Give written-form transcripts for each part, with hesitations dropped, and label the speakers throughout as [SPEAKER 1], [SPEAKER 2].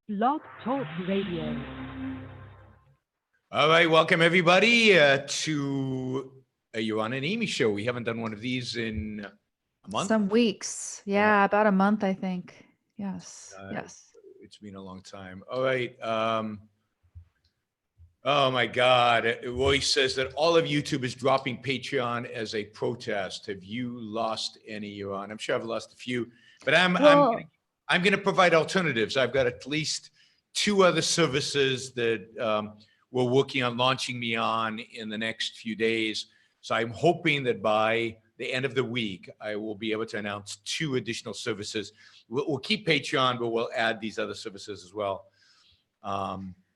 [SPEAKER 1] Blog Talk Radio.
[SPEAKER 2] All right, welcome everybody to a Yaron and Amy show. We haven't done one of these in a month.
[SPEAKER 3] Some weeks. Yeah, about a month, I think. Yes. Yes.
[SPEAKER 2] It's been a long time. All right. Oh my God. Roy says that all of YouTube is dropping Patreon as a protest. Have you lost any, Yaron? I'm sure I've lost a few, but I'm going to provide alternatives. I've got at least two other services that we're working on launching me on in the next few days. So I'm hoping that by the end of the week, I will be able to announce two additional services. We'll keep Patreon, but we'll add these other services as well.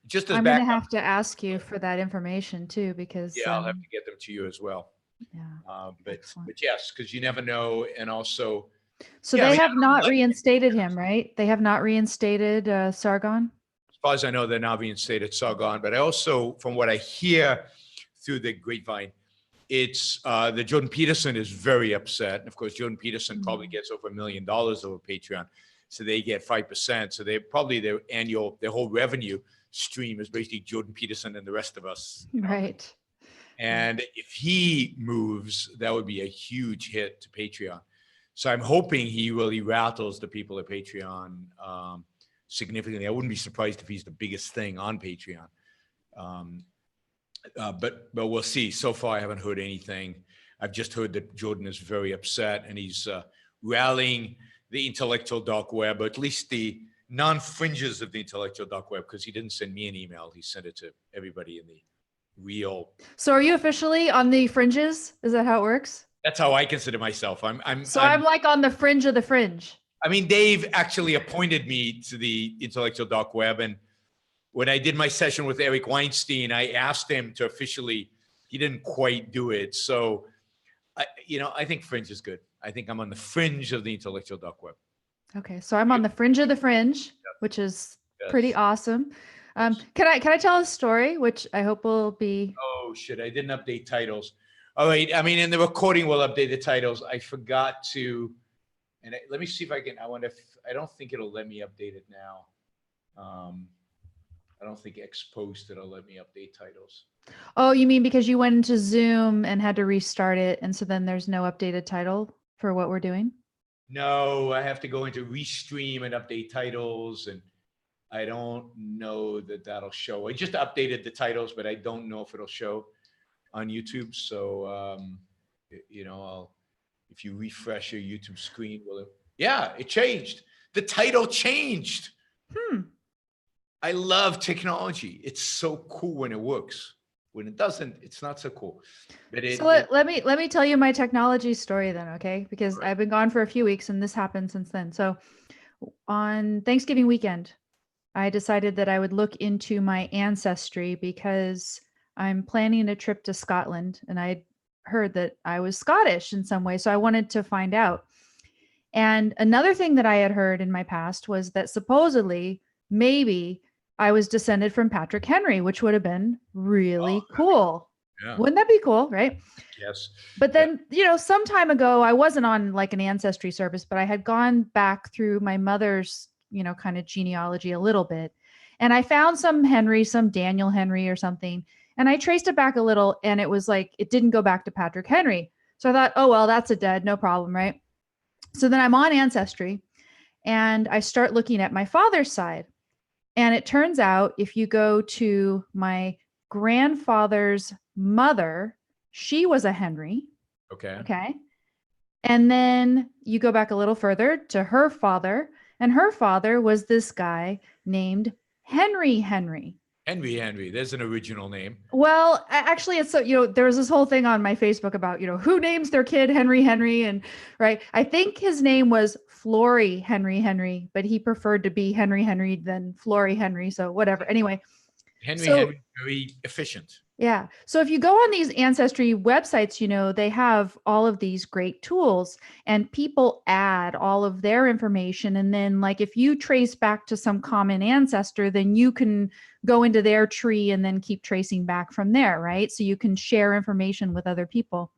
[SPEAKER 2] Just as
[SPEAKER 3] I'm going to have to ask you for that information too, because
[SPEAKER 2] I'll have to get them to you as well.
[SPEAKER 3] Yeah.
[SPEAKER 2] But yes, because you never know. And also,
[SPEAKER 3] they have not reinstated him, right? They have not reinstated Sargon.
[SPEAKER 2] As far as I know, they're now reinstated Sargon. But I also, from what I hear through the grapevine, it's that Jordan Peterson is very upset. And of course, Jordan Peterson probably gets over $1 million over Patreon. So they get 5%. So they probably their whole revenue stream is basically Jordan Peterson and the rest of us.
[SPEAKER 3] Right.
[SPEAKER 2] And if he moves, that would be a huge hit to Patreon. So I'm hoping he really rattles the people at Patreon significantly. I wouldn't be surprised if he's the biggest thing on Patreon. But we'll see. So far, I haven't heard anything. I've just heard that Jordan is very upset and he's rallying the intellectual dark web, or at least the non-fringes of the intellectual dark web, because he didn't send me an email. He sent it to everybody in the real.
[SPEAKER 3] So are you officially on the fringes? Is that how it works?
[SPEAKER 2] That's how I consider myself. I'm
[SPEAKER 3] like on the fringe of the fringe.
[SPEAKER 2] I mean, Dave actually appointed me to the intellectual dark web. And when I did my session with Eric Weinstein, I asked him to officially, he didn't quite do it. So, I think fringe is good. I think I'm on the fringe of the intellectual dark web.
[SPEAKER 3] Okay. So I'm on the fringe of the fringe, which is pretty awesome. Can I tell a story, which I hope will be.
[SPEAKER 2] Oh, shit. I didn't update titles. All right. I mean, in the recording, we'll update the titles. I forgot to, and let me see if I can, I don't think it'll let me update it now. I don't think X-Post it'll let me update titles.
[SPEAKER 3] Oh, you mean because you went into Zoom and had to restart it, and so then there's no updated title for what we're doing?
[SPEAKER 2] No, I have to go into Restream and update titles, and I don't know that that'll show. I just updated the titles, but I don't know if it'll show on YouTube. So, if you refresh your YouTube screen, it changed. The title changed. I love technology. It's so cool when it works. When it doesn't, it's not so cool. But
[SPEAKER 3] let me tell you my technology story then, okay? Because I've been gone for a few weeks and this happened since then. So on Thanksgiving weekend, I decided that I would look into my Ancestry because I'm planning a trip to Scotland and I heard that I was Scottish in some way. So I wanted to find out. And another thing that I had heard in my past was that supposedly maybe I was descended from Patrick Henry, which would have been really cool.
[SPEAKER 2] Yeah.
[SPEAKER 3] Wouldn't that be cool, right?
[SPEAKER 2] Yes.
[SPEAKER 3] But then, some time ago, I wasn't on like an ancestry service, but I had gone back through my mother's, kind of genealogy a little bit. And I found some Henry, some Daniel Henry or something. And I traced it back a little and it was like, it didn't go back to Patrick Henry. So I thought, oh, well, that's a dead, no problem, right? So then I'm on Ancestry and I start looking at my father's side. And it turns out if you go to my grandfather's mother, she was a Henry. Okay. And then you go back a little further to her father, and her father was this guy named Henry Henry.
[SPEAKER 2] Henry. There's an original name.
[SPEAKER 3] Well, actually, it's so, there was this whole thing on my Facebook about, who names their kid Henry. And right. I think his name was Flory Henry, but he preferred to be Henry than Flory Henry. So whatever. Anyway.
[SPEAKER 2] Henry, very efficient.
[SPEAKER 3] Yeah. So if you go on these Ancestry websites, they have all of these great tools and people add all of their information. And then like, if you trace back to some common ancestor, then you can go into their tree and then keep tracing back from there. Right. So you can share information with other people.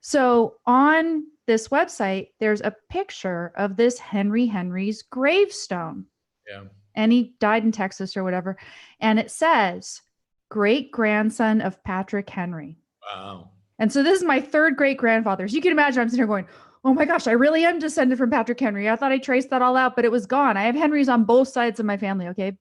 [SPEAKER 3] So on this website, there's a picture of this Henry's gravestone.
[SPEAKER 2] Yeah.
[SPEAKER 3] and he died in Texas or whatever. And it says great grandson of Patrick Henry.
[SPEAKER 2] Wow.
[SPEAKER 3] And so this is my third great grandfather. So you can imagine I'm sitting here going, oh my gosh, I really am descended from Patrick Henry. I thought I traced that all out, but it was gone. I have Henrys on both sides of my family. Okay.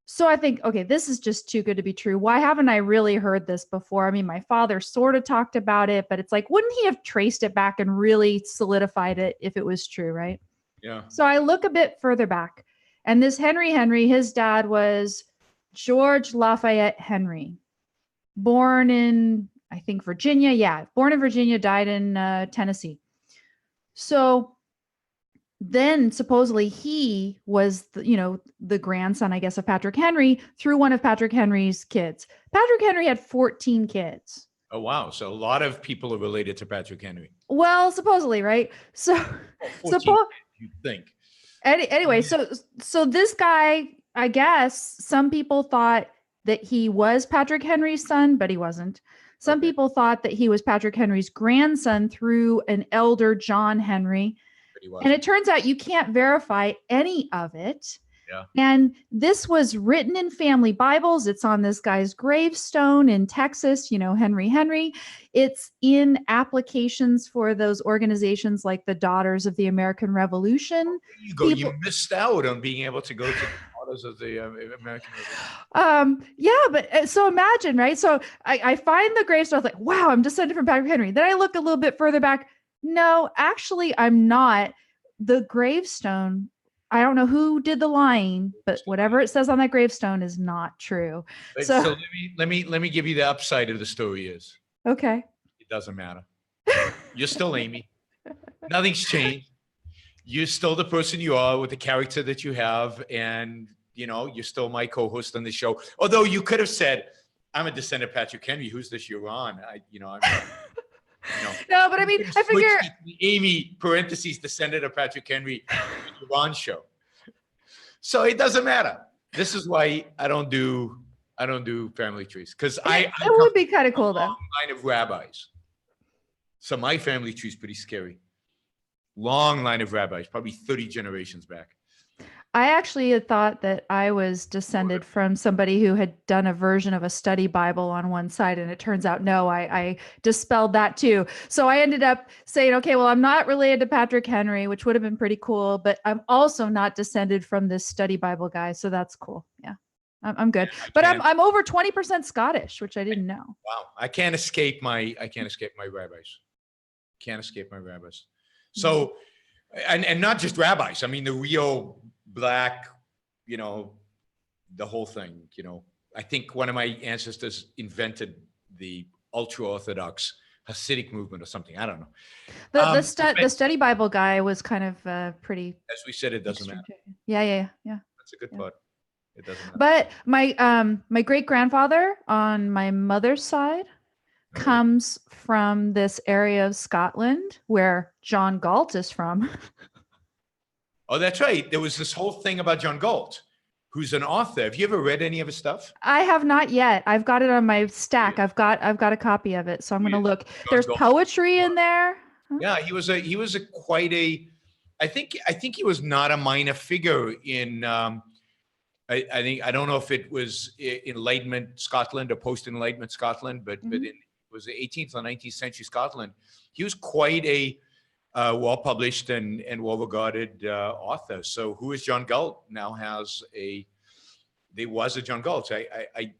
[SPEAKER 3] So I think, okay, this is just too good to be true. Why haven't I really heard this before? I mean, my father sort of talked about it, but it's like, wouldn't he have traced it back and really solidified it if it was true, right?
[SPEAKER 2] Yeah.
[SPEAKER 3] So I look a bit further back, and this Henry, his dad was George Lafayette Henry, born in, I think, Virginia. Yeah, born in Virginia, died in Tennessee. So then supposedly he was, the grandson, I guess, of Patrick Henry through one of Patrick Henry's kids. Patrick Henry had 14 kids.
[SPEAKER 2] Oh, wow. So a lot of people are related to Patrick Henry.
[SPEAKER 3] Well, supposedly, right? So,
[SPEAKER 2] 14, you think.
[SPEAKER 3] Anyway, so this guy, I guess some people thought that he was Patrick Henry's son, but he wasn't. Some people thought that he was Patrick Henry's grandson through an elder John Henry. And it turns out you can't verify any of it.
[SPEAKER 2] Yeah.
[SPEAKER 3] And this was written in family Bibles. It's on this guy's gravestone in Texas, Henry. It's in applications for those organizations like the Daughters of the American Revolution.
[SPEAKER 2] You missed out on being able to go to the Daughters of the American Revolution.
[SPEAKER 3] Yeah, but so imagine, right? So I find the gravestone. I was like, wow, I'm descended from Patrick Henry. Then I look a little bit further back. No, actually, I'm not. The gravestone, I don't know who did the lying, but whatever it says on that gravestone is not true. So
[SPEAKER 2] let me give you the upside of the story is.
[SPEAKER 3] Okay.
[SPEAKER 2] It doesn't matter. You're still Amy. Nothing's changed. You're still the person you are with the character that you have, and you're still my co-host on the show. Although you could have said, "I'm a descendant of Patrick Henry. Who's this Yaron?"
[SPEAKER 3] No, but I mean, I figure
[SPEAKER 2] Amy parentheses descendant of Patrick Henry Yaron show. So it doesn't matter. This is why I don't do family trees, because it
[SPEAKER 3] would be kind of cool though.
[SPEAKER 2] Line of rabbis. So my family tree is pretty scary. Long line of rabbis, probably 30 generations back.
[SPEAKER 3] I actually had thought that I was descended from somebody who had done a version of a study Bible on one side, and it turns out, no, I dispelled that too. So I ended up saying, okay, well, I'm not related to Patrick Henry, which would have been pretty cool, but I'm also not descended from this study Bible guy. So that's cool. Yeah, I'm good. But I'm over 20% Scottish, which I didn't know.
[SPEAKER 2] Wow. I can't escape my rabbis. Can't escape my rabbis. So, and not just rabbis. I mean, the real black, the whole thing, I think one of my ancestors invented the ultra-Orthodox Hasidic movement or something. I don't know.
[SPEAKER 3] The study Bible guy was kind of pretty.
[SPEAKER 2] As we said, it doesn't matter.
[SPEAKER 3] Yeah.
[SPEAKER 2] That's a good part. It doesn't matter.
[SPEAKER 3] But my great grandfather on my mother's side comes from this area of Scotland where John Galt is from.
[SPEAKER 2] Oh, that's right. There was this whole thing about John Galt, who's an author. Have you ever read any of his stuff?
[SPEAKER 3] I have not yet. I've got it on my stack. I've got a copy of it, so I'm going to look. There's poetry in there.
[SPEAKER 2] Yeah, he was quite a. I think he was not a minor figure in. I don't know if it was Enlightenment Scotland or post-Enlightenment Scotland, but it was the 18th or 19th century Scotland. He was quite a well-published and well-regarded author. So who is John Galt? Now there was a John Galt. I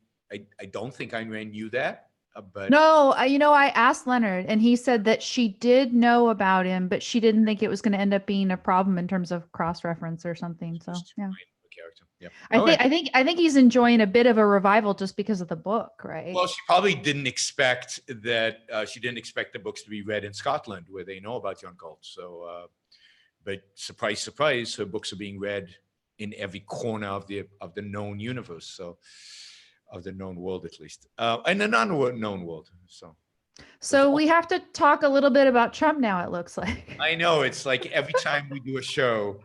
[SPEAKER 2] don't think Ayn Rand knew that. But
[SPEAKER 3] no, I asked Leonard, and he said that she did know about him, but she didn't think it was going to end up being a problem in terms of cross-reference or something. So yeah.
[SPEAKER 2] Character. Yeah.
[SPEAKER 3] I think he's enjoying a bit of a revival just because of the book, right?
[SPEAKER 2] Well, she probably didn't expect that. She didn't expect the books to be read in Scotland, where they know about John Galt. So, but surprise, surprise, her books are being read in every corner of the known universe. So, of the known world, at least, and the non-known world. So
[SPEAKER 3] we have to talk a little bit about Trump now. It looks like.
[SPEAKER 2] I know, it's like every time we do a show.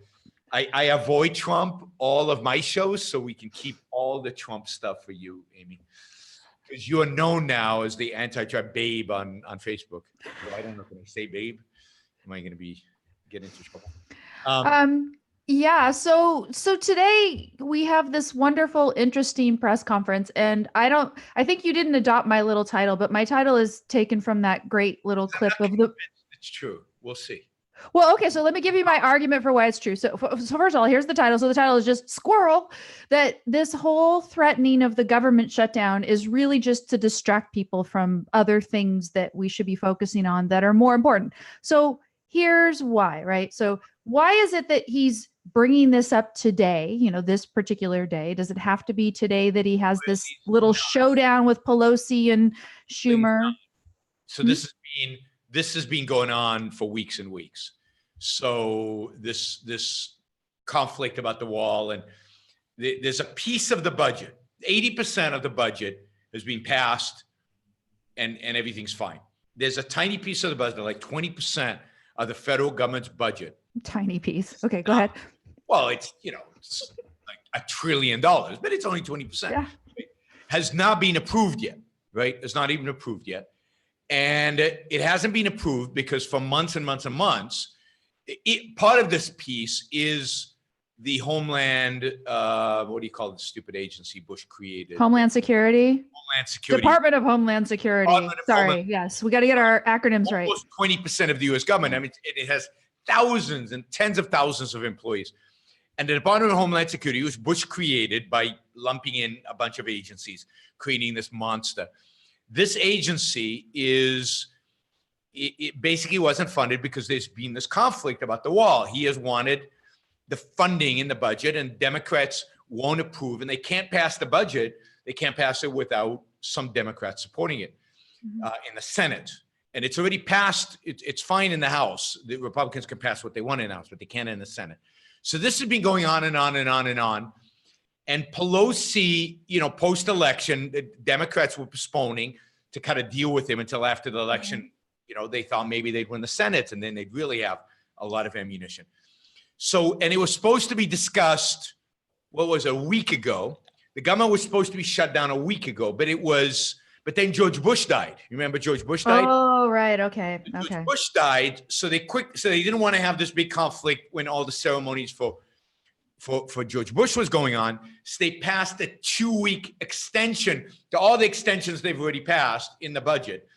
[SPEAKER 2] I avoid Trump all of my shows so we can keep all the Trump stuff for you, Amy, because you are known now as the anti-Trump babe on Facebook. Well, I don't know if I say babe. Am I going to get into trouble?
[SPEAKER 3] Yeah, so today we have this wonderful, interesting press conference, and I think you didn't adopt my little title, but my title is taken from that great little clip of the.
[SPEAKER 2] It's true. We'll see.
[SPEAKER 3] Well, okay, so let me give you my argument for why it's true. So first of all, here's the title. So the title is just squirrel, that this whole threatening of the government shutdown is really just to distract people from other things that we should be focusing on that are more important. So here's why, right? So why is it that he's bringing this up today, this particular day? Does it have to be today that he has this little showdown with Pelosi and Schumer?
[SPEAKER 2] So this has been going on for weeks and weeks. So this conflict about the wall, and there's a piece of the budget, 80% of the budget has been passed and everything's fine. There's a tiny piece of the budget, like 20% of the federal government's budget.
[SPEAKER 3] Tiny piece. Okay, go ahead.
[SPEAKER 2] Well, it's like $1 trillion, but it's only 20%.
[SPEAKER 3] Yeah.
[SPEAKER 2] Has not been approved yet, right? It's not even approved yet. And it hasn't been approved because for months and months and months, part of this piece is the Homeland, what do you call the stupid agency Bush created?
[SPEAKER 3] Homeland Security.
[SPEAKER 2] Homeland Security.
[SPEAKER 3] Department of Homeland Security. Sorry. Yes, we got to get our acronyms right.
[SPEAKER 2] Almost 20% of the U.S. government. I mean, it has thousands and tens of thousands of employees. And the Department of Homeland Security, which Bush created by lumping in a bunch of agencies, creating this monster. This agency it basically wasn't funded because there's been this conflict about the wall. He has wanted the funding in the budget, and Democrats won't approve, and they can't pass the budget. They can't pass it without some Democrats supporting it in the Senate. And it's already passed. It's fine in the House. The Republicans can pass what they want in the House, but they can't in the Senate. So this has been going on and on and on and on. And Pelosi, post-election, the Democrats were postponing to kind of deal with him until after the election. They thought maybe they'd win the Senate and then they'd really have a lot of ammunition. So, and it was supposed to be discussed, a week ago. The government was supposed to be shut down a week ago, but then George Bush died. You remember George Bush died?
[SPEAKER 3] Oh, right. Okay.
[SPEAKER 2] George Bush died. So they didn't want to have this big conflict when all the ceremonies for George Bush was going on. So they passed a 2-week extension to all the extensions they've already passed in the budget.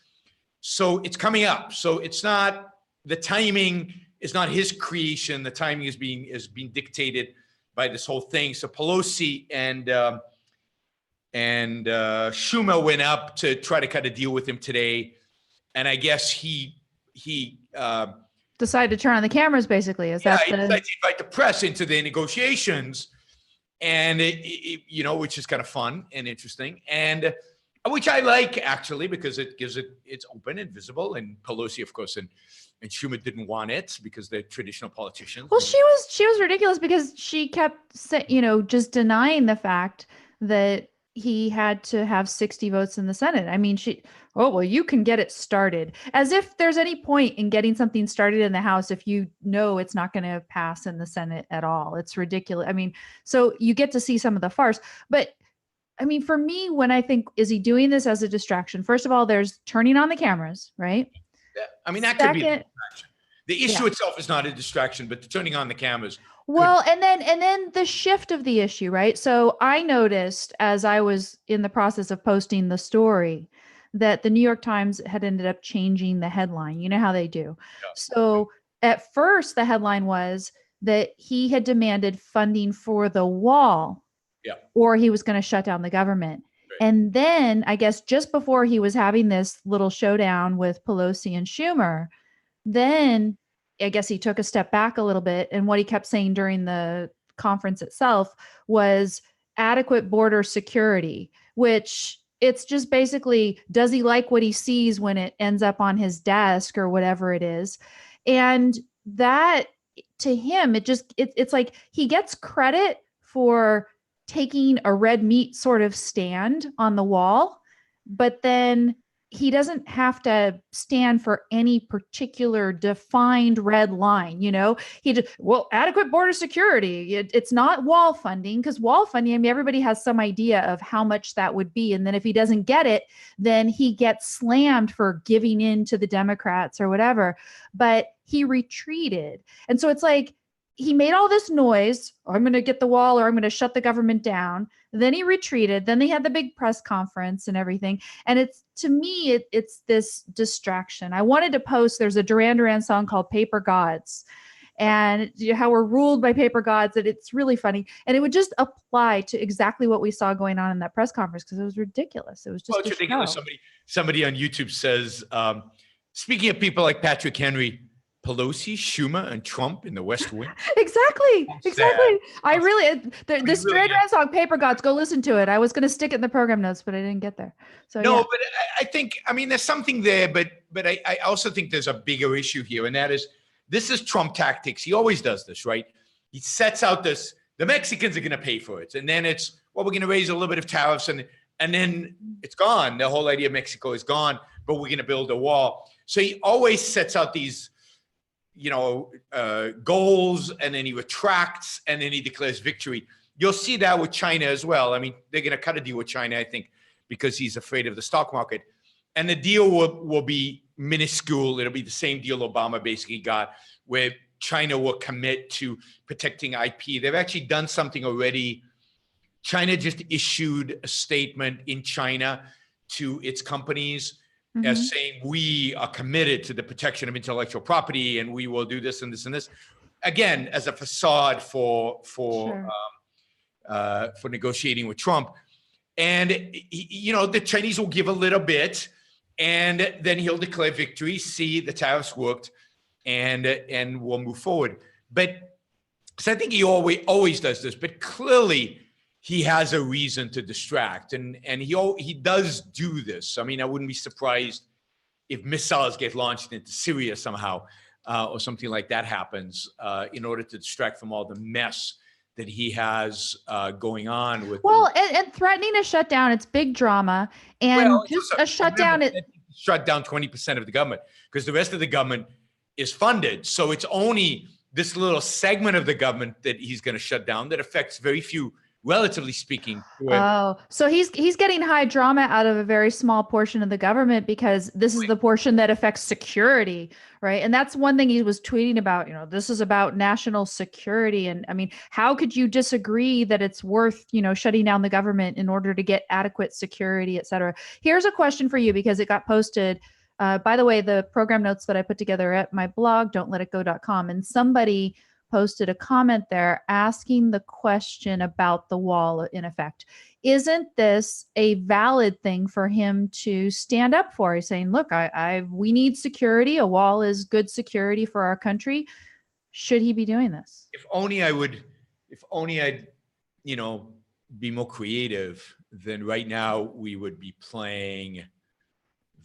[SPEAKER 2] So it's coming up. So it's not, the timing is not his creation. The timing is being dictated by this whole thing. So Pelosi and Schumer went up to try to kind of deal with him today. And I guess he
[SPEAKER 3] decided to turn on the cameras, basically. He decided to
[SPEAKER 2] invite the press into the negotiations, and which is kind of fun and interesting, and which I like actually, because it's open and visible. And Pelosi, of course, and Schumer didn't want it because they're traditional politicians.
[SPEAKER 3] Well, she was ridiculous because she kept just denying the fact that he had to have 60 votes in the Senate. I mean, you can get it started, as if there's any point in getting something started in the House if you know it's not going to pass in the Senate at all. It's ridiculous. I mean, so you get to see some of the farce. But I mean, for me, when I think, is he doing this as a distraction? First of all, there's turning on the cameras, right?
[SPEAKER 2] Yeah. I mean, that could be a distraction. The issue itself is not a distraction, but the turning on the cameras.
[SPEAKER 3] Well, and then the shift of the issue, right? So I noticed as I was in the process of posting the story that the New York Times had ended up changing the headline. You know how they do. Yeah. So at first the headline was that he had demanded funding for the wall, or he was going to shut down the government. Right. And then I guess just before he was having this little showdown with Pelosi and Schumer, then I guess he took a step back a little bit. And what he kept saying during the conference itself was adequate border security, which it's just basically, does he like what he sees when it ends up on his desk or whatever it is? And that, to him, it's like he gets credit for taking a red meat sort of stand on the wall, but then he doesn't have to stand for any particular defined red line. He just, adequate border security. It's not wall funding, because wall funding, I mean, everybody has some idea of how much that would be. And then if he doesn't get it, then he gets slammed for giving in to the Democrats or whatever. But he retreated. And so it's like, he made all this noise. Oh, I'm going to get the wall, or I'm going to shut the government down. Then he retreated. Then they had the big press conference and everything. And it's, to me, it's this distraction. I wanted to post, there's a Duran Duran song called Paper Gods, and how we're ruled by paper gods, that it's really funny. And it would just apply to exactly what we saw going on in that press conference, because it was ridiculous. It was just
[SPEAKER 2] it's ridiculous. Somebody on YouTube says, speaking of people like Patrick Henry, Pelosi, Schumer, and Trump in the West Wing.
[SPEAKER 3] Exactly. I really, this Duran Duran song, Paper Gods, go listen to it. I was going to stick it in the program notes, but I didn't get there. So
[SPEAKER 2] no, but I think, I mean, there's something there, but I also think there's a bigger issue here, and that is, this is Trump tactics. He always does this, right? He sets out this, the Mexicans are going to pay for it. And then it's, well, we're going to raise a little bit of tariffs, and then it's gone. The whole idea of Mexico is gone, but we're going to build a wall. So he always sets out these, goals, and then he retracts, and then he declares victory. You'll see that with China as well. I mean, they're going to cut a deal with China, I think, because he's afraid of the stock market. And the deal will be minuscule. It'll be the same deal Obama basically got, where China will commit to protecting IP. They've actually done something already. China just issued a statement in China to its companies as saying, we are committed to the protection of intellectual property, and we will do this and this and this. Again, as a facade for negotiating with Trump. And, the Chinese will give a little bit, and then he'll declare victory, see the tariffs worked, and we'll move forward. But so I think he always does this, but clearly he has a reason to distract, and he does do this. I mean, I wouldn't be surprised if missiles get launched into Syria somehow, or something like that happens, in order to distract from all the mess that he has going on with.
[SPEAKER 3] And threatening a shutdown, it's big drama, and just a shutdown.
[SPEAKER 2] Shut down 20% of the government, because the rest of the government is funded. So it's only this little segment of the government that he's going to shut down that affects very few, relatively speaking.
[SPEAKER 3] So he's getting high drama out of a very small portion of the government, because this is the portion that affects security, right? And that's one thing he was tweeting about, this is about national security. And I mean, how could you disagree that it's worth, shutting down the government in order to get adequate security, et cetera? Here's a question for you, because it got posted. By the way, the program notes that I put together at my blog, don'tletitgo.com, and somebody posted a comment there asking the question about the wall, in effect. Isn't this a valid thing for him to stand up for? He's saying, look, we need security. A wall is good security for our country. Should he be doing this?
[SPEAKER 2] If only I'd, be more creative, then right now we would be playing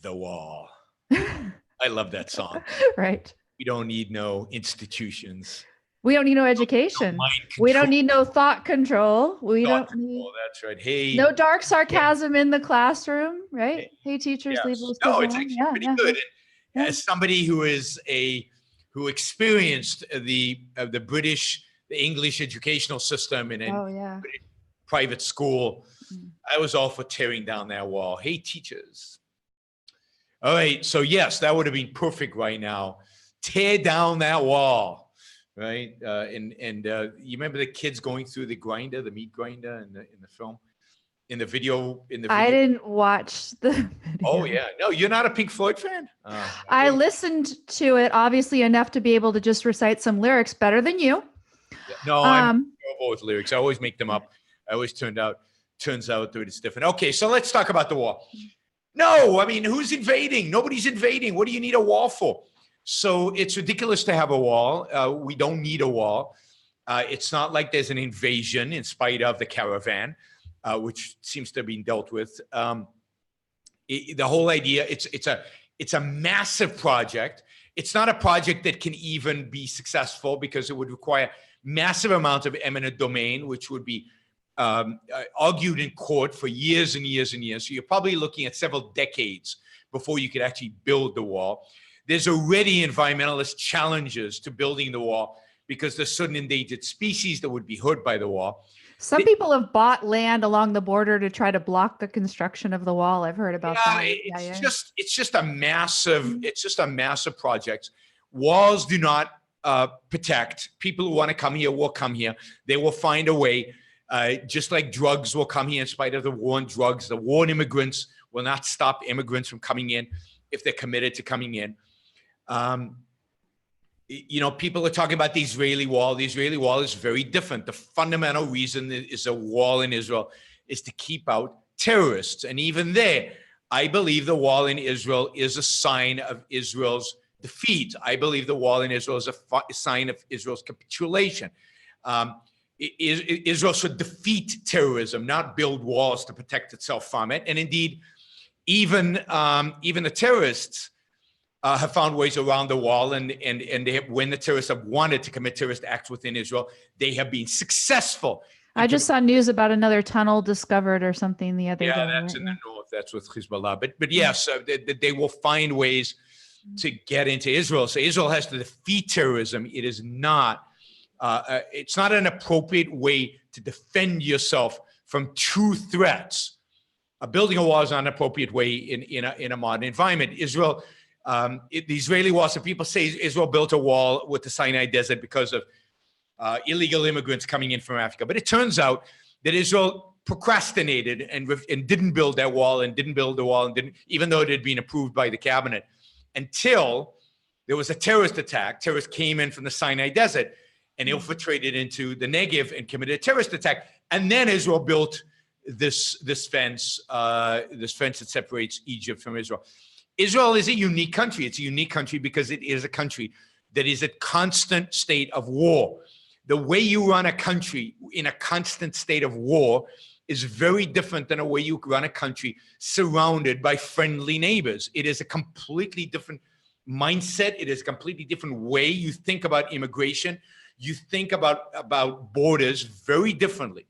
[SPEAKER 2] The Wall. I love that song.
[SPEAKER 3] Right.
[SPEAKER 2] We don't need no institutions.
[SPEAKER 3] We don't need no education. We don't need no thought control. That's
[SPEAKER 2] right. Hey,
[SPEAKER 3] no dark sarcasm in the classroom, right? Hey, teachers, leave those kids alone.
[SPEAKER 2] It's actually pretty good. And as somebody who experienced the English educational system in a private school, I was all for tearing down that wall. Hey, teachers. All right. So yes, that would have been perfect right now. Tear down that wall. Right. You remember the kids going through the meat grinder in the film, in the video? I
[SPEAKER 3] didn't watch the video.
[SPEAKER 2] Oh yeah. No, you're not a Pink Floyd fan?
[SPEAKER 3] I listened to it obviously enough to be able to just recite some lyrics better than you.
[SPEAKER 2] Yeah. No, I'm terrible with lyrics. I always make them up. I always turns out that it's different. Okay. So let's talk about the wall. No, I mean, who's invading? Nobody's invading. What do you need a wall for? So it's ridiculous to have a wall. We don't need a wall. It's not like there's an invasion in spite of the caravan, which seems to have been dealt with. The whole idea, it's a massive project. It's not a project that can even be successful because it would require massive amounts of eminent domain, which would be argued in court for years and years and years. So you're probably looking at several decades before you could actually build the wall. There's already environmentalist challenges to building the wall because there's certain endangered species that would be hurt by the wall.
[SPEAKER 3] Some people have bought land along the border to try to block the construction of the wall. I've heard about that.
[SPEAKER 2] It's just a massive project. Walls do not protect. People who want to come here will come here. They will find a way. Just like drugs will come here in spite of the war on drugs. The war on immigrants will not stop immigrants from coming in if they're committed to coming in. People are talking about the Israeli wall. The Israeli wall is very different. The fundamental reason is a wall in Israel is to keep out terrorists. And even there, I believe the wall in Israel is a sign of Israel's defeat. I believe the wall in Israel is a sign of Israel's capitulation. Israel should defeat terrorism, not build walls to protect itself from it. And indeed, even the terrorists have found ways around the wall, and they have, when the terrorists have wanted to commit terrorist acts within Israel, they have been successful.
[SPEAKER 3] I just saw news about another tunnel discovered or something the other day.
[SPEAKER 2] Yeah, that's in the north. That's with Hezbollah. But yes, they will find ways to get into Israel. So Israel has to defeat terrorism. It is not. It's not an appropriate way to defend yourself from true threats. Building a wall is not an appropriate way in a modern environment. Israel. The Israeli wall, so people say Israel built a wall with the Sinai Desert because of illegal immigrants coming in from Africa. But it turns out that Israel procrastinated and didn't build that wall and didn't build the wall, and didn't, even though it had been approved by the cabinet, until there was a terrorist attack. Terrorists came in from the Sinai Desert and infiltrated into the Negev and committed a terrorist attack. And then Israel built this fence that separates Egypt from Israel. Israel is a unique country. It's a unique country because it is a country that is a constant state of war. The way you run a country in a constant state of war is very different than the way you run a country surrounded by friendly neighbors. It is a completely different mindset. It is a completely different way you think about immigration. You think about borders very differently.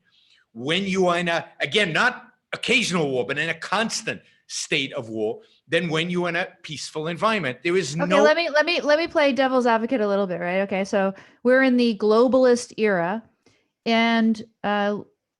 [SPEAKER 2] When you are in a, again, not occasional war, but in a constant state of war, than when you're in a peaceful environment. There is
[SPEAKER 3] okay, let me play devil's advocate a little bit, right? Okay, so we're in the globalist era, and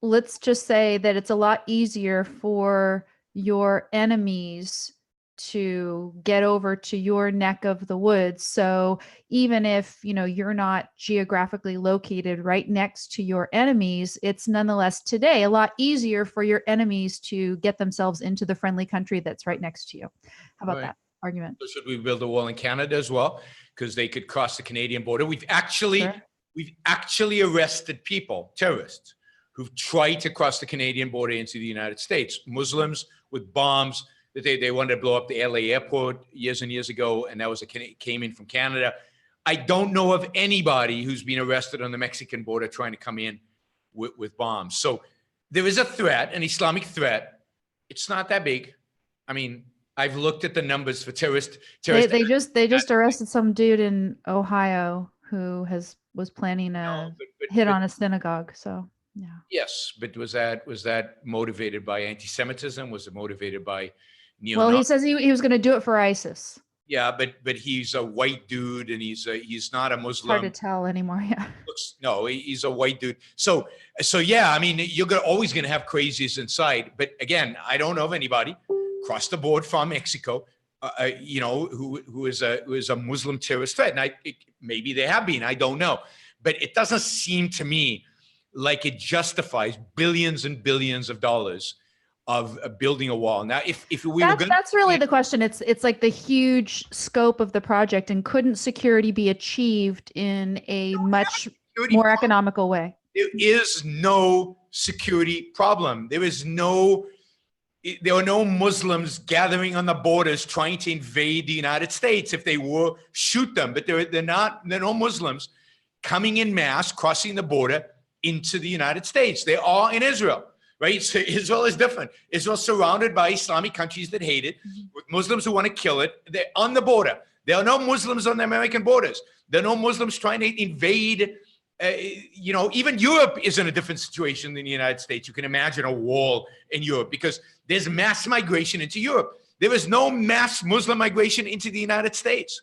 [SPEAKER 3] let's just say that it's a lot easier for your enemies to get over to your neck of the woods. So even if you're not geographically located right next to your enemies, it's nonetheless today a lot easier for your enemies to get themselves into the friendly country that's right next to you. How about that argument?
[SPEAKER 2] So should we build a wall in Canada as well? Because they could cross the Canadian border. We've actually arrested people, terrorists, who've tried to cross the Canadian border into the United States. Muslims with bombs. They wanted to blow up the LA airport years and years ago, and that was came in from Canada. I don't know of anybody who's been arrested on the Mexican border trying to come in with bombs. So there is a threat, an Islamic threat. It's not that big. I mean, I've looked at the numbers for terrorists.
[SPEAKER 3] They just arrested some dude in Ohio who was planning a hit on a synagogue. So yeah.
[SPEAKER 2] Yes, but was that motivated by anti-Semitism? Was it motivated by
[SPEAKER 3] Well, he says he was going to do it for ISIS.
[SPEAKER 2] Yeah, but he's a white dude, and he's not a Muslim.
[SPEAKER 3] Hard to tell anymore. Yeah.
[SPEAKER 2] No, he's a white dude. So yeah, I mean, you're always going to have crazies inside. But again, I don't know of anybody across the board from Mexico, who is a Muslim terrorist threat. And maybe they have been. I don't know, but it doesn't seem to me like it justifies billions and billions of dollars of building a wall. Now, if we
[SPEAKER 3] that's really the question. It's like the huge scope of the project, and couldn't security be achieved in a much more economical way?
[SPEAKER 2] There is no security problem. There are no Muslims gathering on the borders trying to invade the United States. If they were, shoot them. But there are no Muslims coming in mass, crossing the border into the United States. They are in Israel. Right? So Israel is different. Israel's surrounded by Islamic countries that hate it, with Muslims who want to kill it. They're on the border. There are no Muslims on the American borders. There are no Muslims trying to invade. Even Europe is in a different situation than the United States. You can imagine a wall in Europe because there's mass migration into Europe. There is no mass Muslim migration into the United States.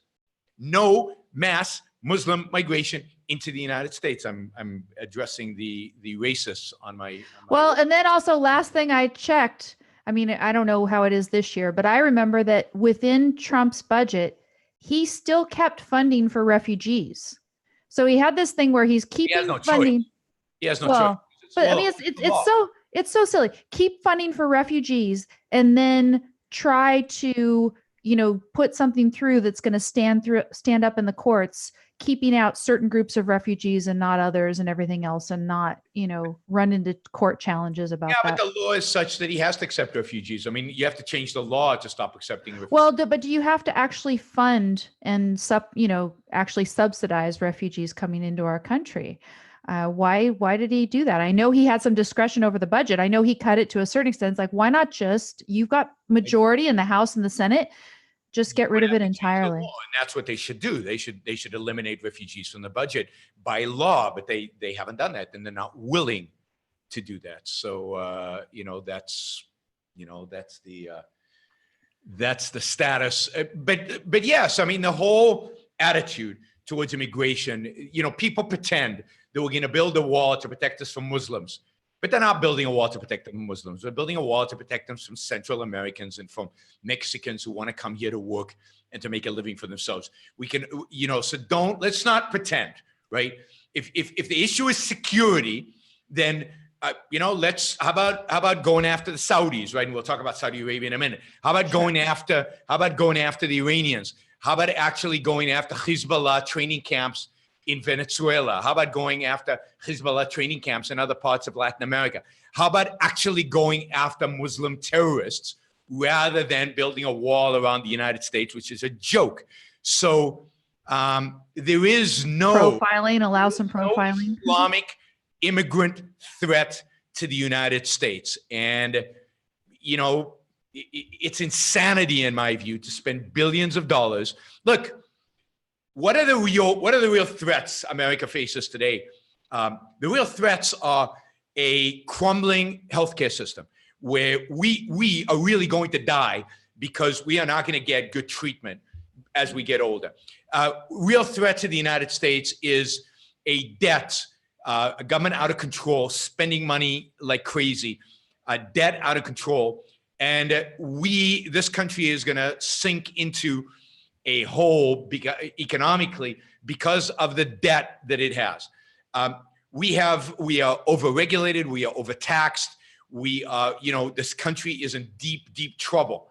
[SPEAKER 2] No mass Muslim migration into the United States. I'm addressing the racists on my
[SPEAKER 3] well, and then also last thing I checked, I mean, I don't know how it is this year, but I remember that within Trump's budget, he still kept funding for refugees. So he had this thing where he's keeping
[SPEAKER 2] has no
[SPEAKER 3] funding.
[SPEAKER 2] choice. He has no
[SPEAKER 3] Well,
[SPEAKER 2] choice.
[SPEAKER 3] but I mean, it's so silly. Keep funding for refugees and then try to, put something through that's going to stand up in the courts, keeping out certain groups of refugees and not others and everything else, and not, run into court challenges about that.
[SPEAKER 2] But the law is such that he has to accept refugees. I mean, you have to change the law to stop accepting refugees.
[SPEAKER 3] Well, but do you have to actually fund and actually subsidize refugees coming into our country? Why did he do that? I know he had some discretion over the budget. I know he cut it to a certain extent. It's like, why not you've got majority in the House and the Senate, just get rid of it entirely.
[SPEAKER 2] And that's what they should do. They should eliminate refugees from the budget by law, but they haven't done that, and they're not willing to do that. So that's the status. But yes, I mean, the whole attitude towards immigration, people pretend that we're going to build a wall to protect us from Muslims, but they're not building a wall to protect them from Muslims. They're building a wall to protect them from Central Americans and from Mexicans who want to come here to work and to make a living for themselves. We can, so let's not pretend, right? If the issue is security, then how about going after the Saudis, right? And we'll talk about Saudi Arabia in a minute. How about going after the Iranians? How about actually going after Hezbollah training camps in Venezuela? How about going after Hezbollah training camps in other parts of Latin America? How about actually going after Muslim terrorists rather than building a wall around the United States, which is a joke? So there is no
[SPEAKER 3] profiling, allow some profiling.
[SPEAKER 2] No Islamic immigrant threat to the United States. And, it's insanity in my view to spend billions of dollars. Look, what are the real threats America faces today? The real threats are a crumbling healthcare system where we are really going to die because we are not going to get good treatment as we get older. Real threat to the United States is a debt, a government out of control, spending money like crazy, debt out of control. And this country is going to sink into a hole economically because of the debt that it has. We are overregulated. We are overtaxed. This country is in deep, deep trouble.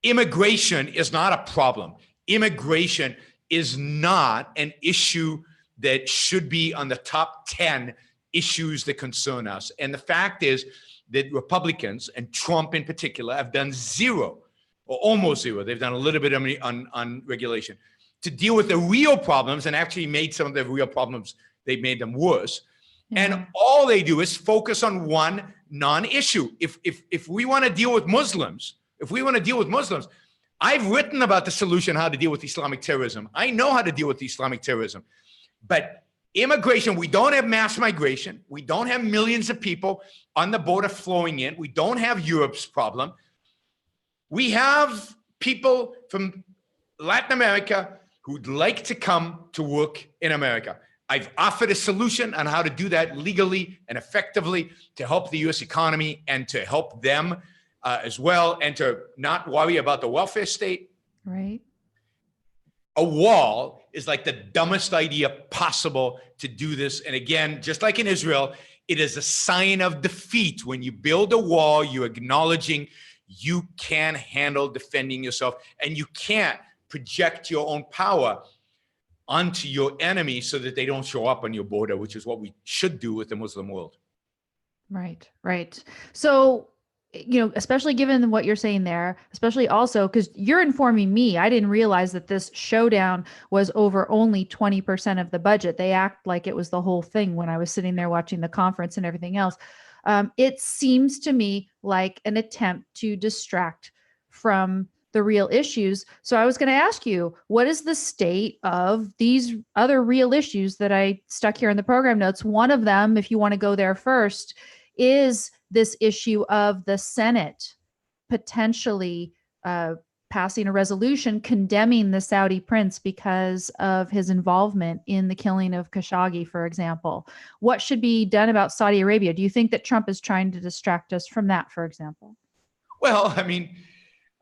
[SPEAKER 2] Immigration is not a problem. Immigration is not an issue that should be on the top 10 issues that concern us. And the fact is that Republicans, and Trump in particular, have done zero or almost zero. They've done a little bit on regulation to deal with the real problems, and actually made some of the real problems, they made them worse. Yeah. And all they do is focus on one non-issue. If we want to deal with Muslims, I've written about the solution, how to deal with Islamic terrorism. I know how to deal with Islamic terrorism. But immigration, we don't have mass migration. We don't have millions of people on the border flowing in. We don't have Europe's problem. We have people from Latin America who'd like to come to work in America. I've offered a solution on how to do that legally and effectively to help the U.S. economy and to help them as well, and to not worry about the welfare state.
[SPEAKER 3] Right.
[SPEAKER 2] A wall is like the dumbest idea possible to do this. And again, just like in Israel, it is a sign of defeat. When you build a wall, you're acknowledging you can't handle defending yourself, and you can't project your own power onto your enemy so that they don't show up on your border, which is what we should do with the Muslim world.
[SPEAKER 3] Right, right. So, especially given what you're saying there, especially also because you're informing me, I didn't realize that this showdown was over only 20% of the budget. They act like it was the whole thing when I was sitting there watching the conference and everything else. It seems to me like an attempt to distract from the real issues. So I was going to ask you, what is the state of these other real issues that I stuck here in the program notes? One of them, if you want to go there first, is this issue of the Senate potentially passing a resolution condemning the Saudi prince because of his involvement in the killing of Khashoggi, for example. What should be done about Saudi Arabia? Do you think that Trump is trying to distract us from that, for example?
[SPEAKER 2] Well, I mean,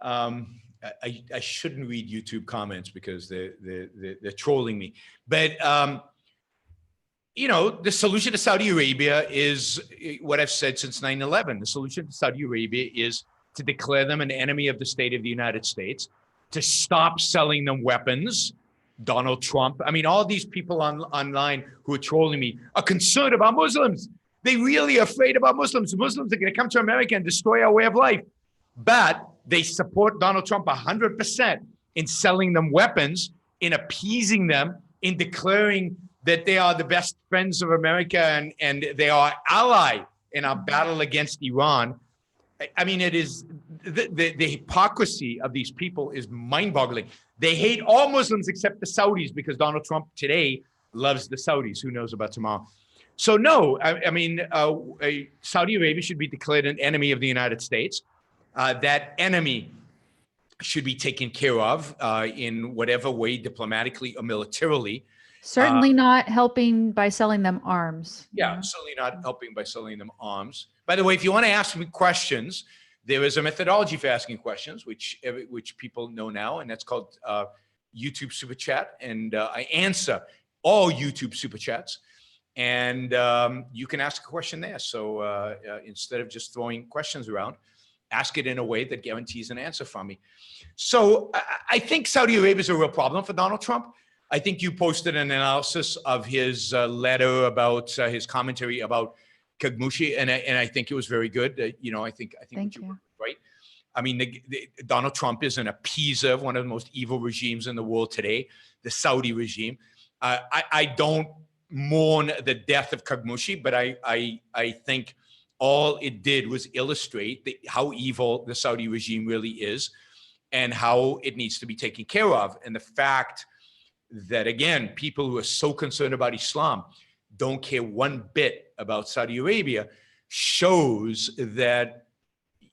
[SPEAKER 2] I shouldn't read YouTube comments because they're trolling me. But you know, the solution to Saudi Arabia is what I've said since 9/11. The solution to Saudi Arabia is to declare them an enemy of the state of the United States, to stop selling them weapons. Donald Trump. I mean, all these people online who are trolling me are concerned about Muslims. They really are afraid about Muslims. Muslims are going to come to America and destroy our way of life. But they support Donald Trump 100% in selling them weapons, in appeasing them, in declaring that they are the best friends of America and they are ally in our battle against Iran. I mean, it is the hypocrisy of these people is mind-boggling. They hate all Muslims except the Saudis because Donald Trump today loves the Saudis. Who knows about tomorrow? So no, I mean, Saudi Arabia should be declared an enemy of the United States. That enemy should be taken care of in whatever way, diplomatically or militarily.
[SPEAKER 3] Certainly not helping by selling them arms.
[SPEAKER 2] Yeah, certainly not helping by selling them arms. By the way, if you want to ask me questions, there is a methodology for asking questions, which people know now, and that's called YouTube Super Chat. And I answer all YouTube Super Chats. And you can ask a question there. So instead of just throwing questions around, ask it in a way that guarantees an answer from me. So I think Saudi Arabia is a real problem for Donald Trump. I think you posted an analysis of his letter about his commentary about Kagmushi, and I think it was very good. You know, I think
[SPEAKER 3] Thank you.
[SPEAKER 2] Right. I mean, Donald Trump is an appeaser of one of the most evil regimes in the world today, the Saudi regime. I don't mourn the death of Kagmushi, but I think all it did was illustrate how evil the Saudi regime really is and how it needs to be taken care of. And the fact that, again, people who are so concerned about Islam don't care one bit about Saudi Arabia shows that,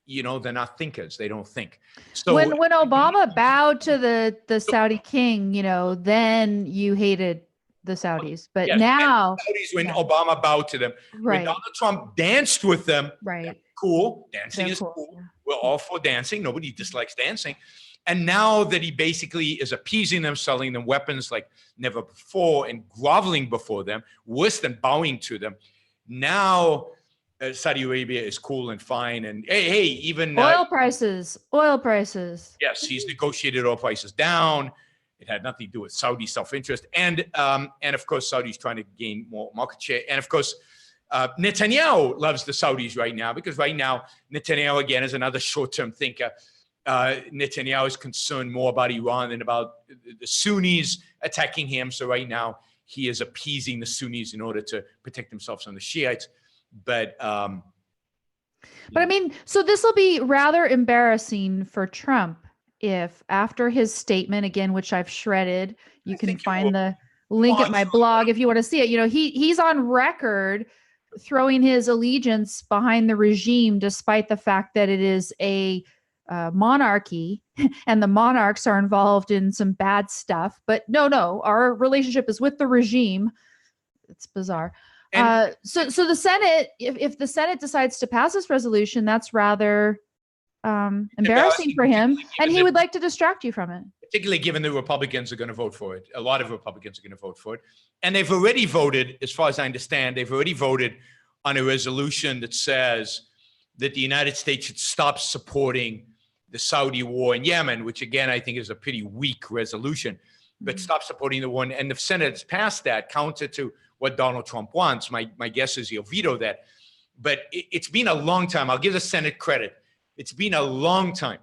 [SPEAKER 2] you know, they're not thinkers. They don't think. So
[SPEAKER 3] when Obama bowed to the Saudi king, you know, then you hated the Saudis. But
[SPEAKER 2] yes,
[SPEAKER 3] now
[SPEAKER 2] Saudis, when Obama bowed to them,
[SPEAKER 3] right.
[SPEAKER 2] when Donald Trump danced with them,
[SPEAKER 3] right.
[SPEAKER 2] Cool. Dancing
[SPEAKER 3] They're
[SPEAKER 2] is cool.
[SPEAKER 3] Yeah.
[SPEAKER 2] We're all for dancing. Nobody dislikes dancing. And now that he basically is appeasing them, selling them weapons like never before and groveling before them, worse than bowing to them, now Saudi Arabia is cool and fine. And hey, even
[SPEAKER 3] oil prices.
[SPEAKER 2] Yes, he's negotiated oil prices down. It had nothing to do with Saudi self-interest. And of course, Saudi's trying to gain more market share. And of course, Netanyahu loves the Saudis right now because right now, Netanyahu, again, is another short-term thinker. Netanyahu is concerned more about Iran than about the Sunnis attacking him. So right now, he is appeasing the Sunnis in order to protect themselves from the Shiites. But
[SPEAKER 3] I mean, so this will be rather embarrassing for Trump if after his statement, again, which I've shredded, you can find the link at my blog if you want to see it. You know, he's on record throwing his allegiance behind the regime, despite the fact that it is a monarchy and the monarchs are involved in some bad stuff. But no, our relationship is with the regime. It's bizarre. So the Senate, if the Senate decides to pass this resolution, that's rather embarrassing for him, and he would like to distract you from it.
[SPEAKER 2] Particularly given the Republicans are going to vote for it. A lot of Republicans are going to vote for it. And they've already voted, as far as I understand, they've already voted on a resolution that says that the United States should stop supporting the Saudi war in Yemen, which again, I think is a pretty weak resolution, but stop supporting the war. And the Senate has passed that counter to what Donald Trump wants. My guess is he'll veto that. But it's been a long time. I'll give the Senate credit. It's been a long time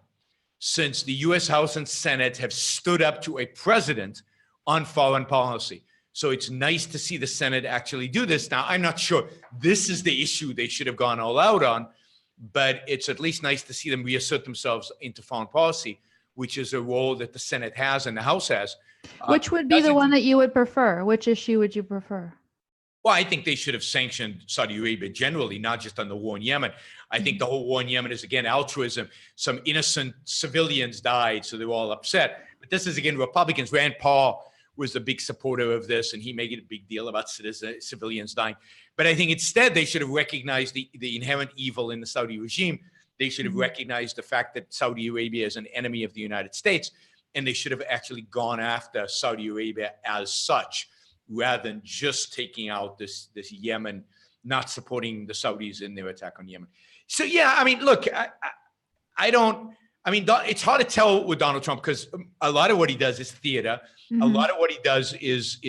[SPEAKER 2] since the U.S. House and Senate have stood up to a president on foreign policy. So it's nice to see the Senate actually do this. Now, I'm not sure this is the issue they should have gone all out on, but it's at least nice to see them reassert themselves into foreign policy, which is a role that the Senate has and the House has.
[SPEAKER 3] Which would be the one that you would prefer? Which issue would you prefer?
[SPEAKER 2] Well, I think they should have sanctioned Saudi Arabia generally, not just on the war in Yemen. I think the whole war in Yemen is, again, altruism. Some innocent civilians died, so they're all upset. But this is, again, Republicans. Rand Paul was a big supporter of this, and he made it a big deal about civilians dying. But I think instead they should have recognized the inherent evil in the Saudi regime. They should have recognized the fact that Saudi Arabia is an enemy of the United States, and they should have actually gone after Saudi Arabia as such rather than just taking out this Yemen, not supporting the Saudis in their attack on Yemen. So yeah, I mean, look, it's hard to tell with Donald Trump because a lot of what he does is theater.
[SPEAKER 3] Mm-hmm.
[SPEAKER 2] A lot of what he does is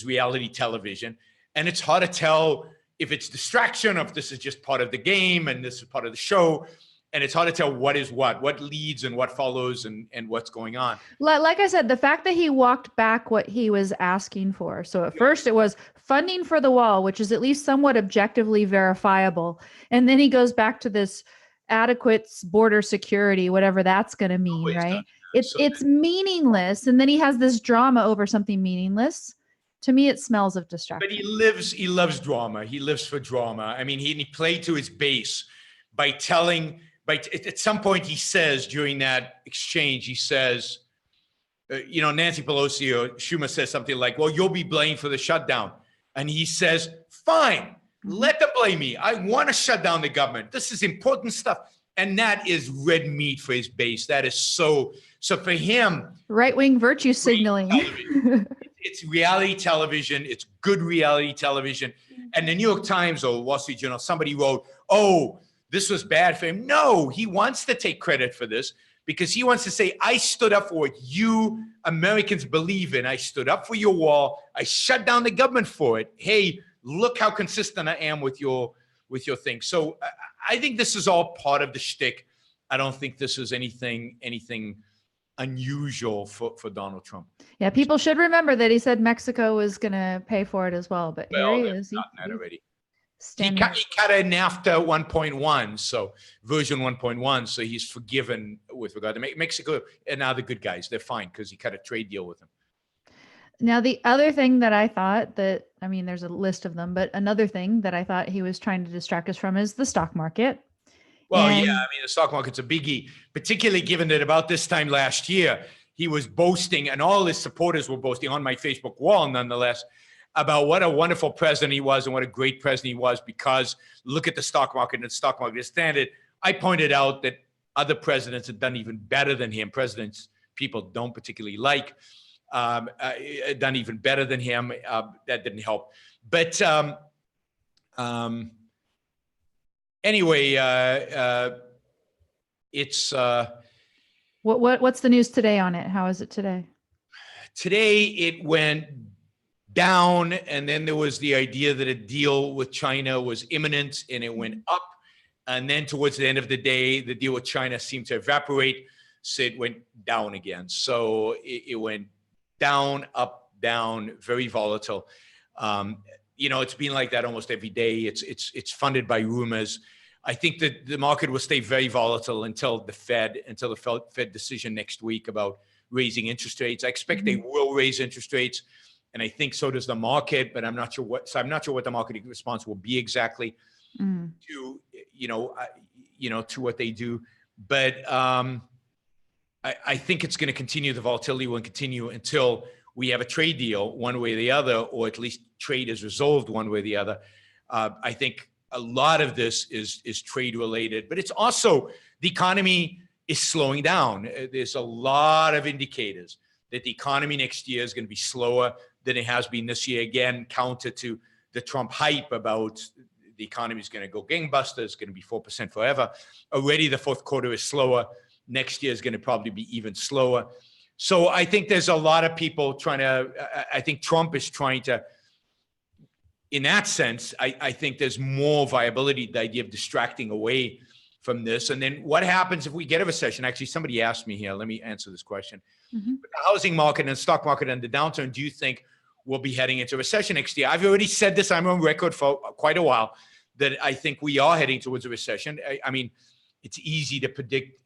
[SPEAKER 2] reality television, and it's hard to tell if it's distraction or if this is just part of the game and this is part of the show. And it's hard to tell what is what leads and what follows and what's going on.
[SPEAKER 3] Like I said, the fact that he walked back what he was asking for. So at first it was funding for the wall, which is at least somewhat objectively verifiable. And then he goes back to this adequate border security, whatever that's going to mean, right? It's meaninless. And then he has this drama over something meaningless. To me, it smells of distraction.
[SPEAKER 2] But he loves drama. He lives for drama. I mean, he played to his base by telling... At some point, he says during that exchange, he says, Nancy Pelosi or Schumer says something like, well, you'll be blamed for the shutdown. And he says, fine, let them blame me. I want to shut down the government. This is important stuff. And that is red meat for his base. That is so for him.
[SPEAKER 3] Right-wing virtue signaling.
[SPEAKER 2] It's reality television. It's good reality television. And the New York Times or Wall Street Journal, somebody wrote, this was bad for him. No, he wants to take credit for this because he wants to say, I stood up for what you Americans believe in. I stood up for your wall. I shut down the government for it. Hey, look how consistent I am with your thing. So I think this is all part of the shtick. I don't think this is anything unusual for Donald Trump.
[SPEAKER 3] Yeah, people should remember that he said Mexico was going to pay for it as well. But here he is.
[SPEAKER 2] That already. He cut a NAFTA 1.1, so version 1.1, so he's forgiven with regard to Mexico and now the good guys. They're fine because he cut a trade deal with them.
[SPEAKER 3] Now, the other thing that I thought there's a list of them, but another thing that I thought he was trying to distract us from is the stock market.
[SPEAKER 2] Well, the stock market's a biggie, particularly given that about this time last year, he was boasting and all his supporters were boasting on my Facebook wall, nonetheless, about what a wonderful president he was and what a great president he was because look at the stock market and the stock market is standard. I pointed out that other presidents had done even better than him. Presidents people don't particularly like done even better than him. That didn't help. But anyway, it's
[SPEAKER 3] what's the news today on it? How is it today?
[SPEAKER 2] Today it went down, and then there was the idea that a deal with China was imminent, and it went up. And then towards the end of the day, the deal with China seemed to evaporate, so it went down again. So it went down, up, down, very volatile. It's been like that almost every day. It's funded by rumors. I think that the market will stay very volatile until the Fed decision next week about raising interest rates. I expect they will raise interest rates. And I think so does the market, but I'm not sure what the market response will be exactly to what they do. But I think it's going to continue. The volatility will continue until we have a trade deal one way or the other, or at least trade is resolved one way or the other. I think a lot of this is trade related, but it's also the economy is slowing down. There's a lot of indicators that the economy next year is going to be slower than it has been this year. Again, counter to the Trump hype about the economy is going to go gangbusters, going to be 4% forever. Already the fourth quarter is slower. Next year is going to probably be even slower. So I think there's a lot of people I think Trump is trying to, in that sense, I think there's more viability, the idea of distracting away from this. And then what happens if we get a recession? Actually, somebody asked me here. Let me answer this question. The housing market and the stock market and the downturn, do you think we'll be heading into recession next year? I've already said this. I'm on record for quite a while that I think we are heading towards a recession. I mean, it's easy to predict,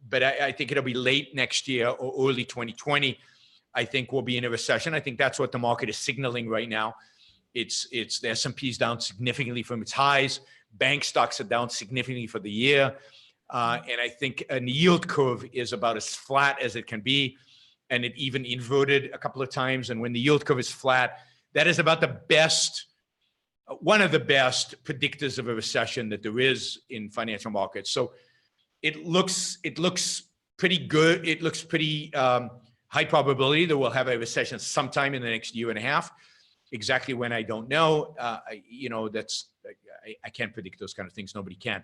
[SPEAKER 2] but I think it'll be late next year or early 2020. I think we'll be in a recession. I think that's what the market is signaling right now. It's the S&P is down significantly from its highs. Bank stocks are down significantly for the year. And I think a yield curve is about as flat as it can be. And it even inverted a couple of times. And when the yield curve is flat, that is about one of the best predictors of a recession that there is in financial markets. So it looks pretty good. It looks pretty high probability that we'll have a recession sometime in the next year and a half. Exactly when, I don't know. I can't predict those kind of things. Nobody can.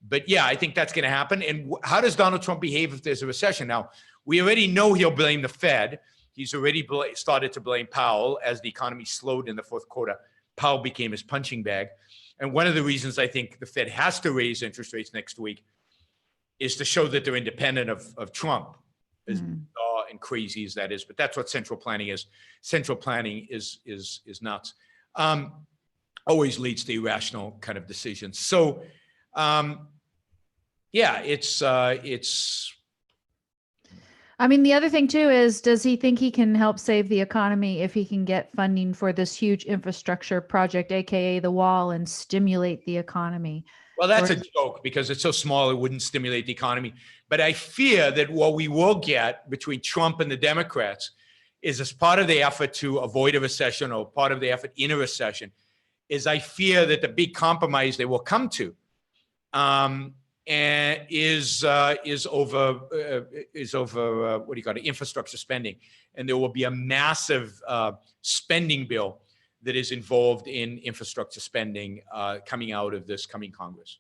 [SPEAKER 2] But yeah, I think that's going to happen. And how does Donald Trump behave if there's a recession? Now, we already know he'll blame the Fed. He's already started to blame Powell as the economy slowed in the fourth quarter. Powell became his punching bag. And one of the reasons I think the Fed has to raise interest rates next week is to show that they're independent of Trump, as bizarre and crazy as that is. But that's what central planning is. Central planning is nuts. Always leads to irrational kind of decisions. So, yeah, it's.
[SPEAKER 3] I mean, the other thing too is, does he think he can help save the economy if he can get funding for this huge infrastructure project, AKA the wall, and stimulate the economy?
[SPEAKER 2] Well, that's a joke because it's so small, it wouldn't stimulate the economy. But I fear that what we will get between Trump and the Democrats is, as part of the effort to avoid a recession, or part of the effort in a recession, is I fear that the big compromise they will come to and is over what do you call it, infrastructure spending, and there will be a massive spending bill that is involved in infrastructure spending coming out of this coming Congress.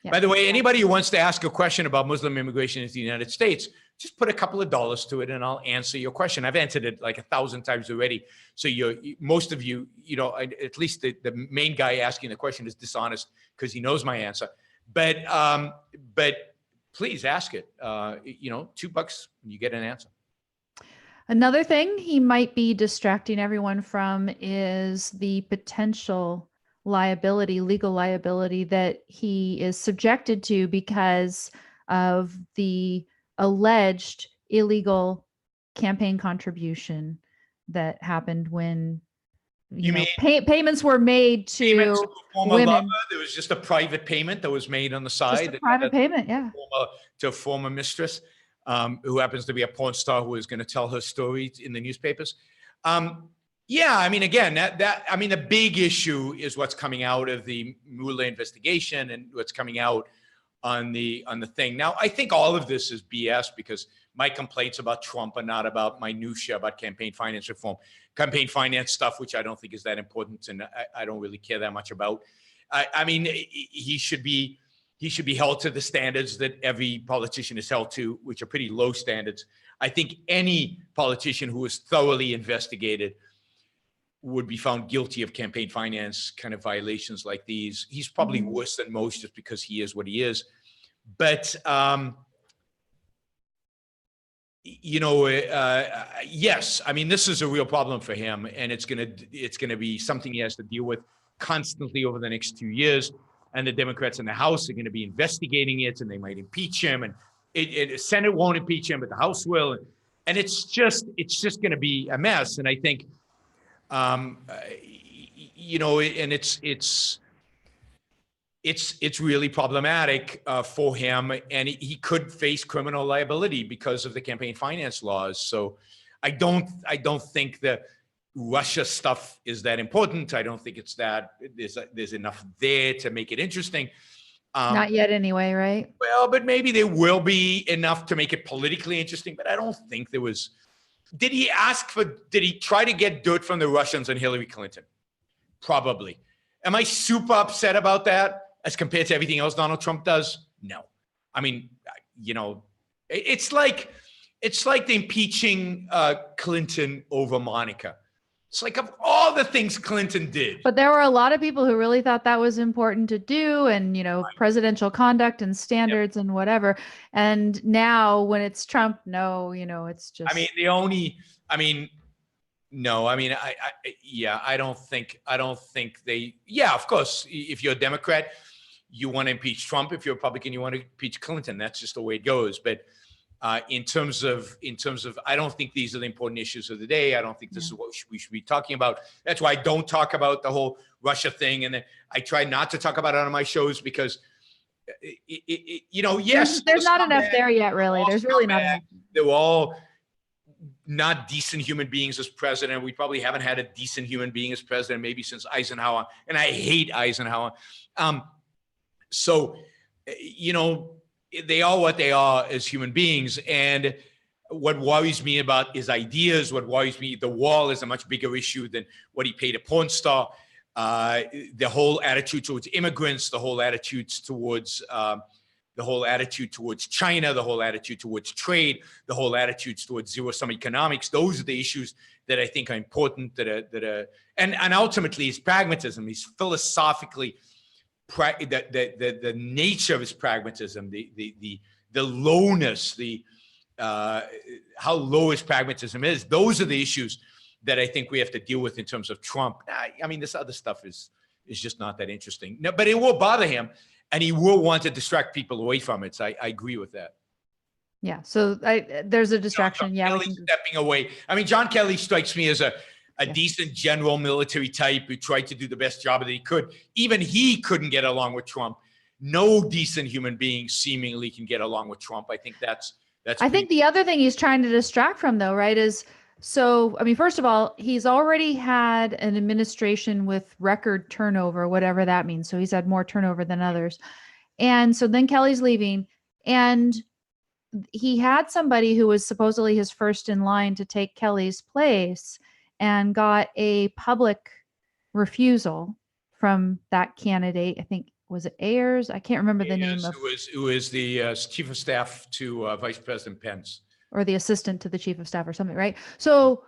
[SPEAKER 2] Yeah. By the way, anybody who wants to ask a question about Muslim immigration into the United States, just put a couple of dollars to it and I'll answer your question. I've answered it like 1,000 times already. So most of you, at least the main guy asking the question is dishonest because he knows my answer. But please ask it. $2, you get an answer.
[SPEAKER 3] Another thing he might be distracting everyone from is the potential liability, legal liability that he is subjected to because of the alleged illegal campaign contribution that happened when payments were made to women.
[SPEAKER 2] Lover, there was just a private payment that was made on the side.
[SPEAKER 3] Just a private payment, yeah.
[SPEAKER 2] To a former mistress who happens to be a porn star who is going to tell her story in the newspapers. Yeah, I mean, again, the big issue is what's coming out of the Mueller investigation and what's coming out on the thing. Now, I think all of this is BS because my complaints about Trump are not about minutia about campaign finance reform. Campaign finance stuff, which I don't think is that important and I don't really care that much about. I mean, he should be held to the standards that every politician is held to, which are pretty low standards. I think any politician who is thoroughly investigated would be found guilty of campaign finance kind of violations like these. He's probably worse than most just because he is what he is. But, yes, I mean, this is a real problem for him, and it's gonna be something he has to deal with constantly over the next 2 years. And the Democrats in the House are going to be investigating it, and they might impeach him. And the Senate won't impeach him, but the House will. And it's just going to be a mess. And I think, and it's really problematic for him, and he could face criminal liability because of the campaign finance laws. So I don't think that Russia stuff is that important. I don't think it's that there's enough there to make it interesting.
[SPEAKER 3] Not yet anyway, right?
[SPEAKER 2] Well, but maybe there will be enough to make it politically interesting, but I don't think there was. Did he try to get dirt from the Russians on Hillary Clinton? Probably. Am I super upset about that as compared to everything else Donald Trump does? No. I mean, it's like the impeaching Clinton over Monica. It's like of all the things Clinton did.
[SPEAKER 3] But there were a lot of people who really thought that was important to do, and, presidential conduct and standards and whatever. And now when it's Trump, no, it's just. I don't think they, of course, if you're a Democrat, you want to impeach Trump. If you're a Republican, you want to impeach Clinton. That's just the way it goes. But in terms of, I don't think these are the important issues of the day. I don't think this is what we should be talking about. That's why I don't talk about the whole Russia thing. And I try not to talk about it on my shows because, yes. There's not enough there yet, really. There's really not enough.
[SPEAKER 2] They were all not decent human beings as president. We probably haven't had a decent human being as president maybe since Eisenhower. And I hate Eisenhower. So, they are what they are as human beings. And what worries me about his ideas, what worries me, the wall is a much bigger issue than what he paid a porn star. The whole attitude towards immigrants, the whole attitudes towards China, the whole attitude towards trade, the whole attitudes towards zero-sum economics. Those are the issues that I think are important. And ultimately, his pragmatism, he's philosophically, the nature of his pragmatism, the lowness, how low his pragmatism is. Those are the issues that I think we have to deal with in terms of Trump. I mean, this other stuff is just not that interesting. No, but it will bother him, and he will want to distract people away from it. So I agree with that.
[SPEAKER 3] Yeah. So there's a distraction.
[SPEAKER 2] John Kelly stepping away. I mean, John Kelly strikes me as a decent general military type who tried to do the best job that he could. Even he couldn't get along with Trump. No decent human being seemingly can get along with Trump. I think that's. I
[SPEAKER 3] think the other thing he's trying to distract from, though, right, is I mean, first of all, he's already had an administration with record turnover, whatever that means. So he's had more turnover than others. And so then Kelly's leaving, and he had somebody who was supposedly his first in line to take Kelly's place and got a public refusal from that candidate. I think, was it Ayers? I can't remember the name of
[SPEAKER 2] it was the chief of staff to Vice President Pence,
[SPEAKER 3] or the assistant to the chief of staff or something, right? So,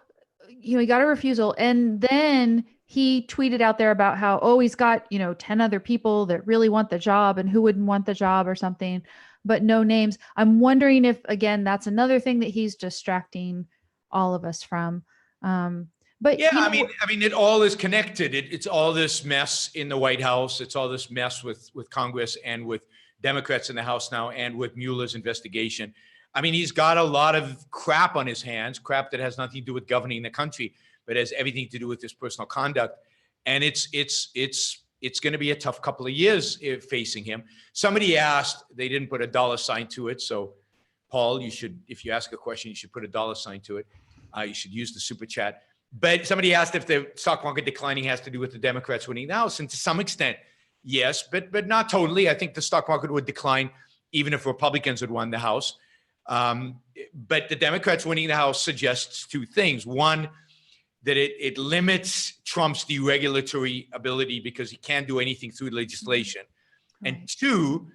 [SPEAKER 3] he got a refusal, and then he tweeted out there about how, he's got, 10 other people that really want the job, and who wouldn't want the job or something, but no names. I'm wondering if, again, that's another thing that he's distracting all of us from. But
[SPEAKER 2] yeah, I mean, it all is connected. It's all this mess in the White House. It's all this mess with Congress and with Democrats in the House now, and with Mueller's investigation. I mean, he's got a lot of crap on his hands, crap that has nothing to do with governing the country, but has everything to do with his personal conduct. And it's going to be a tough couple of years facing him. Somebody asked, they didn't put a $sign to it. So, Paul, you should, if you ask a question, you should put a $sign to it. You should use the super chat. But somebody asked if the stock market declining has to do with the Democrats winning the House, and to some extent, yes, but not totally. I think the stock market would decline even if Republicans had won the House. But the Democrats winning the House suggests two things. One, that it limits Trump's deregulatory ability because he can't do anything through legislation. Right. And two,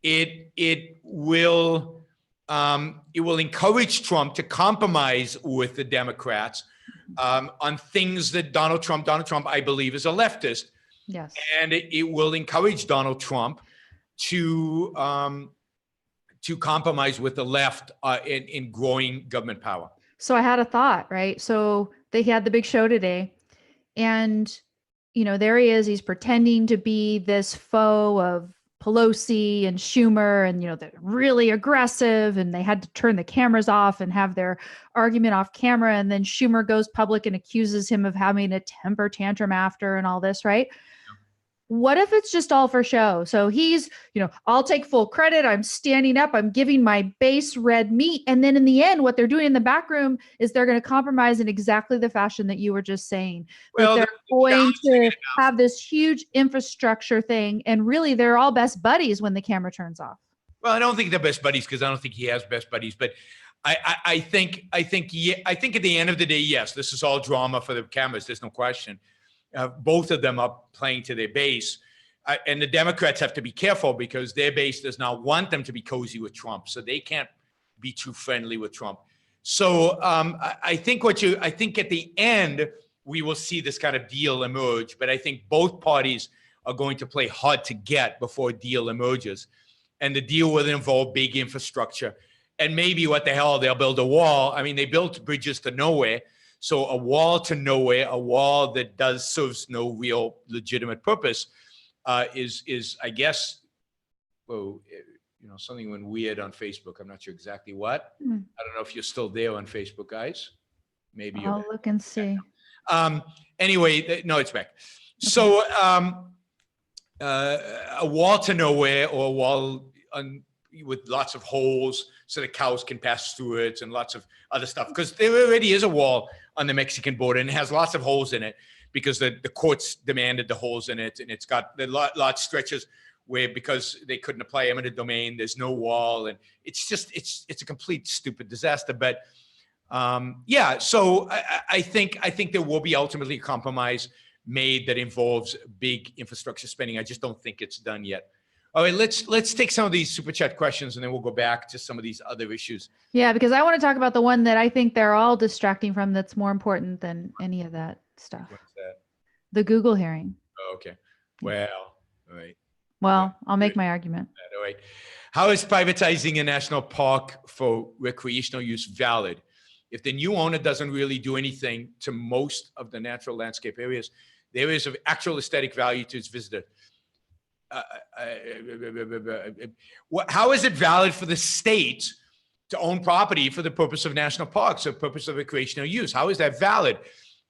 [SPEAKER 2] it will encourage Trump to compromise with the Democrats on things that Donald Trump, I believe, is a leftist.
[SPEAKER 3] Yes.
[SPEAKER 2] And it will encourage Donald Trump to compromise with the left in growing government power.
[SPEAKER 3] So I had a thought, right? So they had the big show today, and, there he is. He's pretending to be this foe of Pelosi and Schumer, and, they're really aggressive, and they had to turn the cameras off and have their argument off camera. And then Schumer goes public and accuses him of having a temper tantrum after and all this, right? What if it's just all for show? So he's, I'll take full credit. I'm standing up. I'm giving my base red meat. And then in the end, what they're doing in the back room is they're going to compromise in exactly the fashion that you were just saying. Well, they're going to have this huge infrastructure thing. And really, they're all best buddies when the camera turns off.
[SPEAKER 2] Well, I don't think they're best buddies because I don't think he has best buddies. But I think at the end of the day, yes, this is all drama for the cameras. There's no question. Both of them are playing to their base. And the Democrats have to be careful because their base does not want them to be cozy with Trump. So they can't be too friendly with Trump. So I think at the end, we will see this kind of deal emerge. But I think both parties are going to play hard to get before a deal emerges. And the deal will involve big infrastructure. And maybe what the hell, they'll build a wall. I mean, they built bridges to nowhere. So a wall to nowhere, a wall that serves no real legitimate purpose, is I guess, something went weird on Facebook. I'm not sure exactly what. I don't know if you're still there on Facebook, guys. Maybe
[SPEAKER 3] I'll look and see.
[SPEAKER 2] Anyway, no, it's back. Okay. So a wall to nowhere, or a wall with lots of holes so the cows can pass through it, and lots of other stuff, because there already is a wall on the Mexican border, and it has lots of holes in it because the courts demanded the holes in it, and it's got the lot stretches where because they couldn't apply eminent domain, there's no wall, and it's just it's a complete stupid disaster. But yeah, so I think there will be ultimately a compromise made that involves big infrastructure spending. I just don't think it's done yet. All right, let's take some of these super chat questions, and then we'll go back to some of these other issues.
[SPEAKER 3] Yeah, because I want to talk about the one that I think they're all distracting from that's more important than any of that stuff.
[SPEAKER 2] What's that?
[SPEAKER 3] The Google hearing.
[SPEAKER 2] Oh, okay. Well, all right.
[SPEAKER 3] Well, I'll make my argument.
[SPEAKER 2] All right. How is privatizing a national park for recreational use valid? If the new owner doesn't really do anything to most of the natural landscape areas, the areas of actual aesthetic value to its visitor. How is it valid for the state to own property for the purpose of national parks or purpose of recreational use? How is that valid?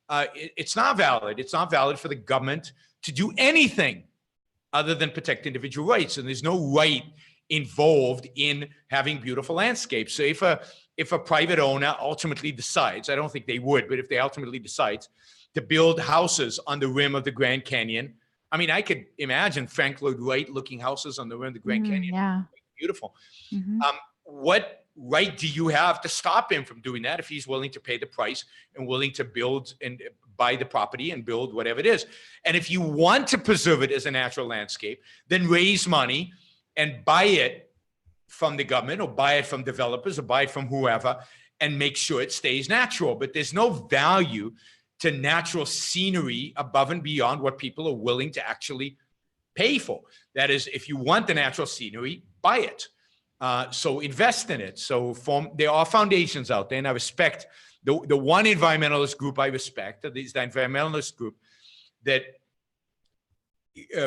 [SPEAKER 2] It's not valid. It's not valid for the government to do anything other than protect individual rights. And there's no right involved in having beautiful landscapes. So if a private owner ultimately decides, I don't think they would, but if they ultimately decide to build houses on the rim of the Grand Canyon, I mean, I could imagine Frank Lloyd Wright looking houses on the rim of the Grand Canyon.
[SPEAKER 3] Yeah.
[SPEAKER 2] Beautiful. What right do you have to stop him from doing that if he's willing to pay the price and willing to build and buy the property and build whatever it is? And if you want to preserve it as a natural landscape, then raise money and buy it from the government or buy it from developers or buy it from whoever and make sure it stays natural. But there's no value to natural scenery above and beyond what people are willing to actually pay for. That is, if you want the natural scenery, buy it. So invest in it. So there are foundations out there, and I respect the one environmentalist group I respect, is the environmentalist group that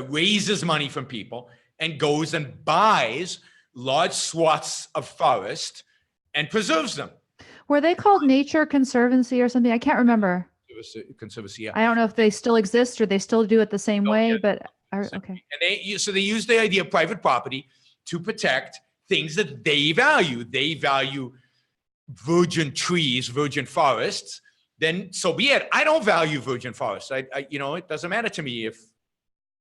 [SPEAKER 2] raises money from people and goes and buys large swaths of forest and preserves them.
[SPEAKER 3] Were they called Nature Conservancy or something? I can't remember.
[SPEAKER 2] Conservancy, yeah.
[SPEAKER 3] I don't know if they still exist or they still do it the same way, but okay.
[SPEAKER 2] And they use the idea of private property to protect things that they value. They value virgin trees, virgin forests. Then so be it. I don't value virgin forests. It doesn't matter to me if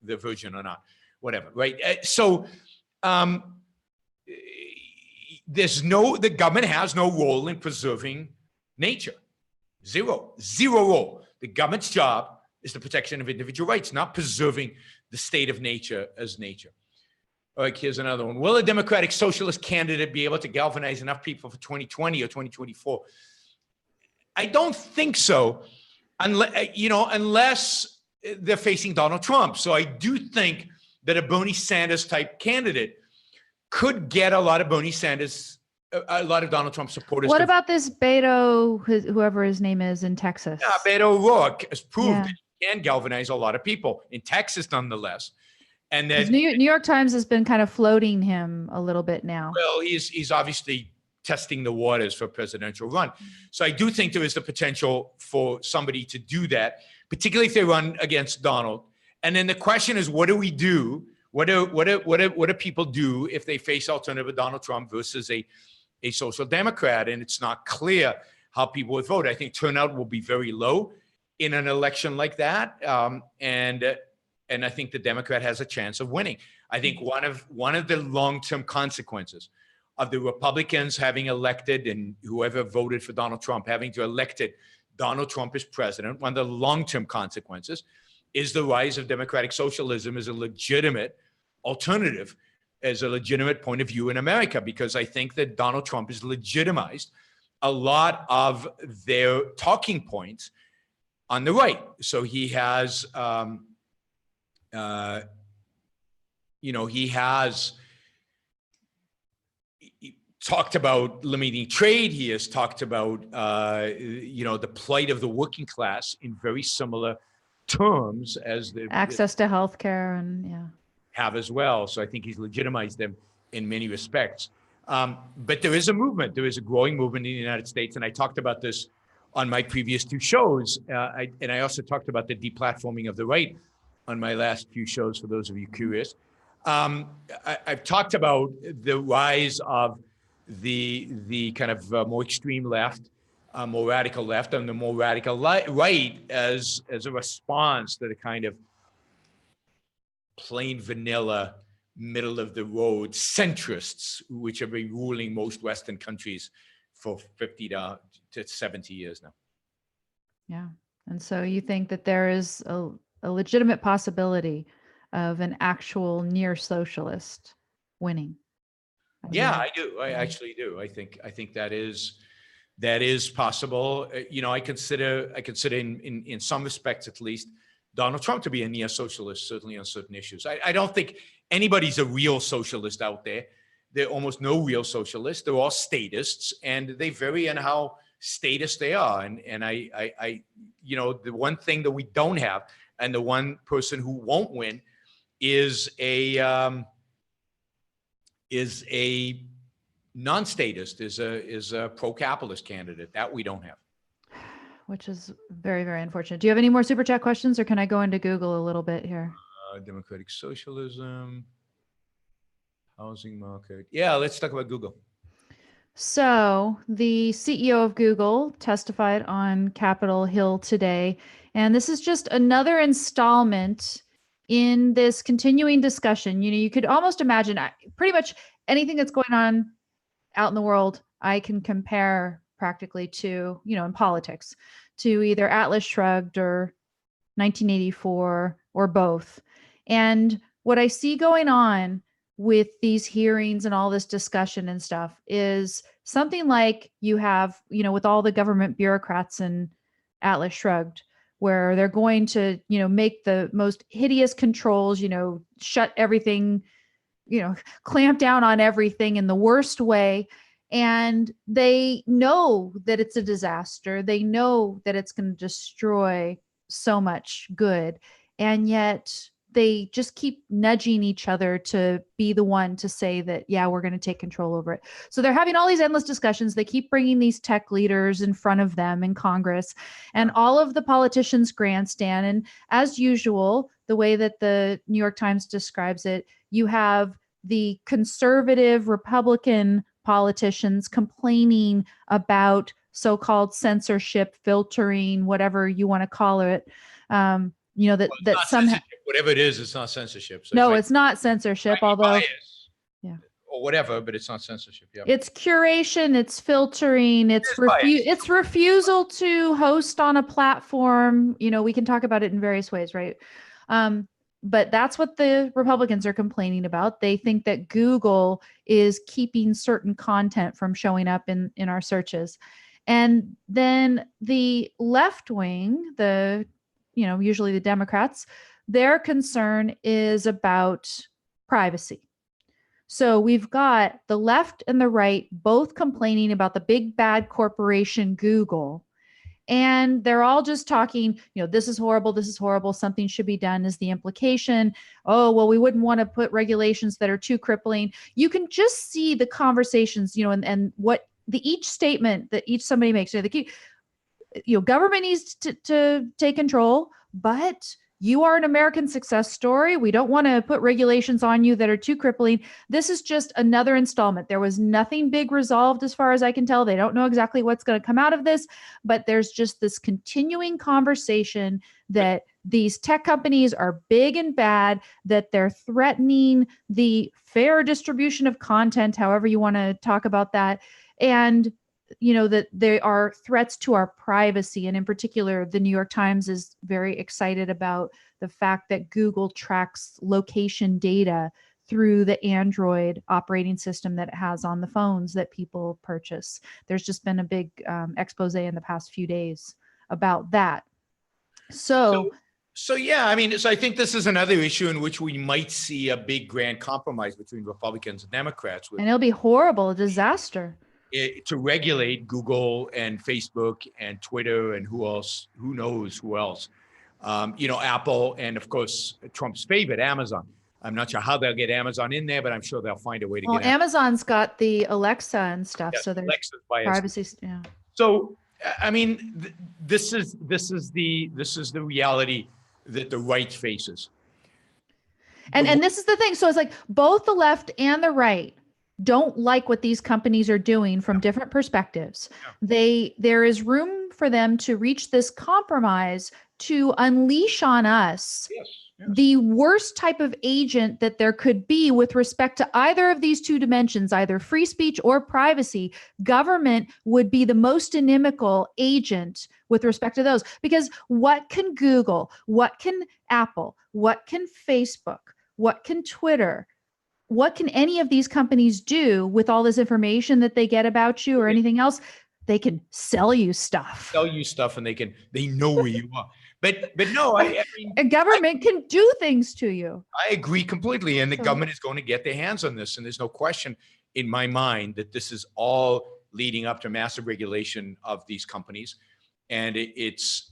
[SPEAKER 2] they're virgin or not, whatever, right? The government has no role in preserving nature. Zero role. The government's job is the protection of individual rights, not preserving the state of nature as nature. All right, here's another one. Will a Democratic Socialist candidate be able to galvanize enough people for 2020 or 2024? I don't think so, unless they're facing Donald Trump. So I do think that a Bernie Sanders type candidate could get a lot of Donald Trump supporters.
[SPEAKER 3] What about this Beto, whoever his name is in Texas?
[SPEAKER 2] Yeah, Beto O'Rourke has proved that he can galvanize a lot of people in Texas, nonetheless. And then
[SPEAKER 3] New York Times has been kind of floating him a little bit now.
[SPEAKER 2] Well, he's obviously testing the waters for a presidential run. So I do think there is the potential for somebody to do that, particularly if they run against Donald. And then the question is, what do we do? What do people do if they face alternative Donald Trump versus a social democrat? And it's not clear how people would vote. I think turnout will be very low in an election like that. And I think the Democrat has a chance of winning. I think one of the long-term consequences of the Republicans having elected and whoever voted for Donald Trump having to elected Donald Trump as president, one of the long-term consequences is the rise of democratic socialism as a legitimate alternative, as a legitimate point of view in America, because I think that Donald Trump has legitimized a lot of their talking points on the right. So he has, he talked about limiting trade. He has talked about, the plight of the working class in very similar terms as the
[SPEAKER 3] access to healthcare and
[SPEAKER 2] have as well. So I think he's legitimized them in many respects. But there is a movement. There is a growing movement in the United States. And I talked about this on my previous two shows. And I also talked about the deplatforming of the right on my last few shows, for those of you curious. I've talked about the rise of the kind of more extreme left, more radical left, and the more radical right as a response to the kind of plain vanilla middle of the road centrists, which have been ruling most Western countries for 50 to 70 years now.
[SPEAKER 3] Yeah. And so you think that there is a legitimate possibility of an actual near socialist winning?
[SPEAKER 2] Yeah, I do. I actually do. I think that is possible. I consider in some respects, at least, Donald Trump to be a neo socialist, certainly on certain issues. I don't think anybody's a real socialist out there. There are almost no real socialists. They're all statists, and they vary in how statist they are. And I the one thing that we don't have, and the one person who won't win, is a non-statist, is a pro-capitalist candidate. That we don't have.
[SPEAKER 3] Which is very, very unfortunate. Do you have any more super chat questions, or can I go into Google a little bit here?
[SPEAKER 2] Democratic socialism, housing market. Yeah, let's talk about Google.
[SPEAKER 3] So the CEO of Google testified on Capitol Hill today, and this is just another installment in this continuing discussion. You could almost imagine pretty much anything that's going on out in the world, I can compare practically to, in politics, to either Atlas Shrugged or 1984 or both. And what I see going on with these hearings and all this discussion and stuff is something like you have, with all the government bureaucrats and Atlas Shrugged, where they're going to, make the most hideous controls, shut everything, clamp down on everything in the worst way. And they know that it's a disaster. They know that it's going to destroy so much good. And yet they just keep nudging each other to be the one to say that, yeah, we're going to take control over it. So they're having all these endless discussions. They keep bringing these tech leaders in front of them in Congress, and all of the politicians grandstand. And as usual, the way that the New York Times describes it, you have the conservative Republican politicians complaining about so-called censorship, filtering, whatever you want to call it. That somehow,
[SPEAKER 2] whatever it is, it's not censorship. So
[SPEAKER 3] no, it's not censorship, although
[SPEAKER 2] bias, or whatever, but it's not censorship. Yeah,
[SPEAKER 3] it's curation, it's filtering, it's refusal to host on a platform. We can talk about it in various ways, right? But that's what the Republicans are complaining about. They think that Google is keeping certain content from showing up in our searches. And then the left wing, usually the Democrats, their concern is about privacy. So we've got the left and the right both complaining about the big bad corporation Google. And they're all just talking, this is horrible, something should be done is the implication. Oh, well, we wouldn't want to put regulations that are too crippling. You can just see the conversations, and what each statement that somebody makes. Government needs to take control, but you are an American success story. We don't want to put regulations on you that are too crippling. This is just another installment. There was nothing big resolved as far as I can tell. They don't know exactly what's going to come out of this, but there's just this continuing conversation that these tech companies are big and bad, that they're threatening the fair distribution of content, however you want to talk about that. And that they are threats to our privacy. And in particular, the New York Times is very excited about the fact that Google tracks location data through the Android operating system that it has on the phones that people purchase. There's just been a big expose in the past few days about that. So
[SPEAKER 2] yeah, so I think this is another issue in which we might see a big grand compromise between Republicans and Democrats.
[SPEAKER 3] And it'll be horrible, a disaster.
[SPEAKER 2] To regulate Google and Facebook and Twitter and who knows who else, Apple, and of course, Trump's favorite, Amazon. I'm not sure how they'll get Amazon in there, but I'm sure they'll find a way to get
[SPEAKER 3] Amazon's got the Alexa and stuff.
[SPEAKER 2] Yes,
[SPEAKER 3] so there's
[SPEAKER 2] Alexa's
[SPEAKER 3] privacy. Yeah.
[SPEAKER 2] So, this is the reality that the right faces.
[SPEAKER 3] And this is the thing. So it's like both the left and the right don't like what these companies are doing from different perspectives. Yeah. There is room for them to reach this compromise to unleash on us the worst type of agent that there could be with respect to either of these two dimensions, either free speech or privacy, government would be the most inimical agent with respect to those. Because what can Google, what can Apple, what can Facebook, what can Twitter, what can any of these companies do with all this information that they get about you or anything else? They can sell you stuff.
[SPEAKER 2] And they know where you are. But no, I mean,
[SPEAKER 3] a government can do things to you.
[SPEAKER 2] I agree completely. And the government is going to get their hands on this. And there's no question in my mind that this is all leading up to massive regulation of these companies. And it's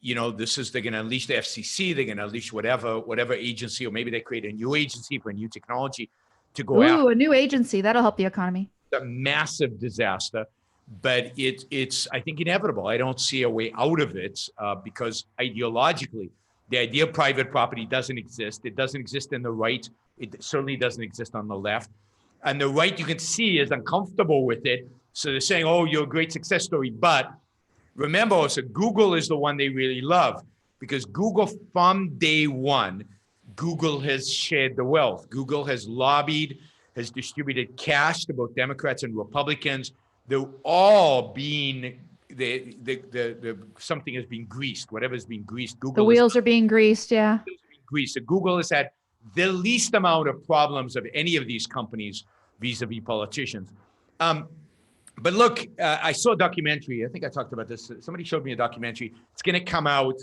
[SPEAKER 2] you know, they're going to unleash the FCC. They're going to unleash whatever agency, or maybe they create a new agency for a new technology to go after.
[SPEAKER 3] A new agency. That'll help the economy.
[SPEAKER 2] A massive disaster, but it's I think inevitable. I don't see a way out of it because ideologically, the idea of private property doesn't exist. It doesn't exist in the right. It certainly doesn't exist on the left. And the right, you can see, is uncomfortable with it. So they're saying, "Oh, you're a great success story." But remember also, Google is the one they really love, because Google, from day one, Google has shared the wealth. Google has lobbied, has distributed cash to both Democrats and Republicans. They're all being something is being greased. Whatever's being greased, Google.
[SPEAKER 3] The wheels are being greased. Yeah.
[SPEAKER 2] Greased. So Google has had the least amount of problems of any of these companies vis-a-vis politicians. But look, I saw a documentary. I think I talked about this. Somebody showed me a documentary. It's going to come out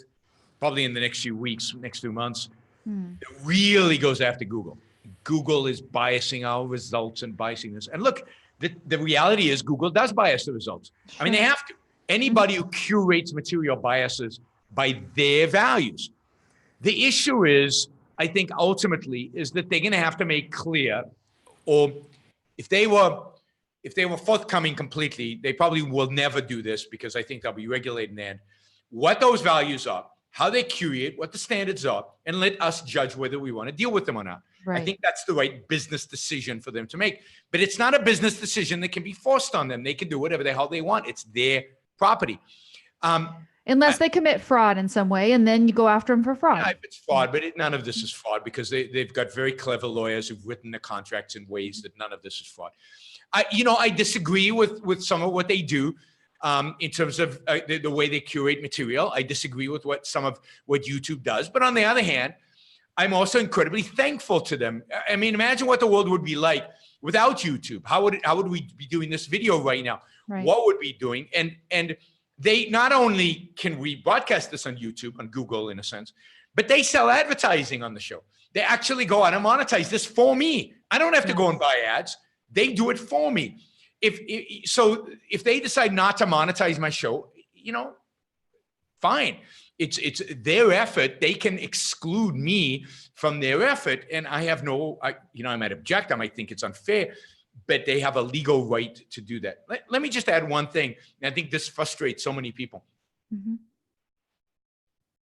[SPEAKER 2] probably in the next few weeks, next 2 months. It really goes after Google. Google is biasing our results and biasing this. And look, the reality is Google does bias the results. Sure. I mean, they have to. Anybody who curates material biases by their values. The issue is, I think ultimately, is that they're going to have to make clear, or if they were forthcoming completely, they probably will never do this, because I think they'll be regulating then what those values are, how they curate, what the standards are, and let us judge whether we want to deal with them or not. Right. I think that's the right business decision for them to make. But it's not a business decision that can be forced on them. They can do whatever the hell they want. It's their property.
[SPEAKER 3] Unless they commit fraud in some way, and then you go after them for fraud.
[SPEAKER 2] Yeah, if it's fraud, but none of this is fraud, because they've got very clever lawyers who've written the contracts in ways that none of this is fraud. I disagree with some of what they do. In terms of the way they curate material. I disagree with some of what YouTube does. But on the other hand, I'm also incredibly thankful to them. I mean, imagine what the world would be like without YouTube. How would we be doing this video right now? Right. What would we be doing? And they not only can we broadcast this on YouTube, on Google in a sense, but they sell advertising on the show. They actually go out and monetize this for me. I don't have to go and buy ads. They do it for me. If they decide not to monetize my show, fine. It's their effort. They can exclude me from their effort, and I have I might object. I might think it's unfair, but they have a legal right to do that. Let me just add one thing. And I think this frustrates so many people. Mm-hmm.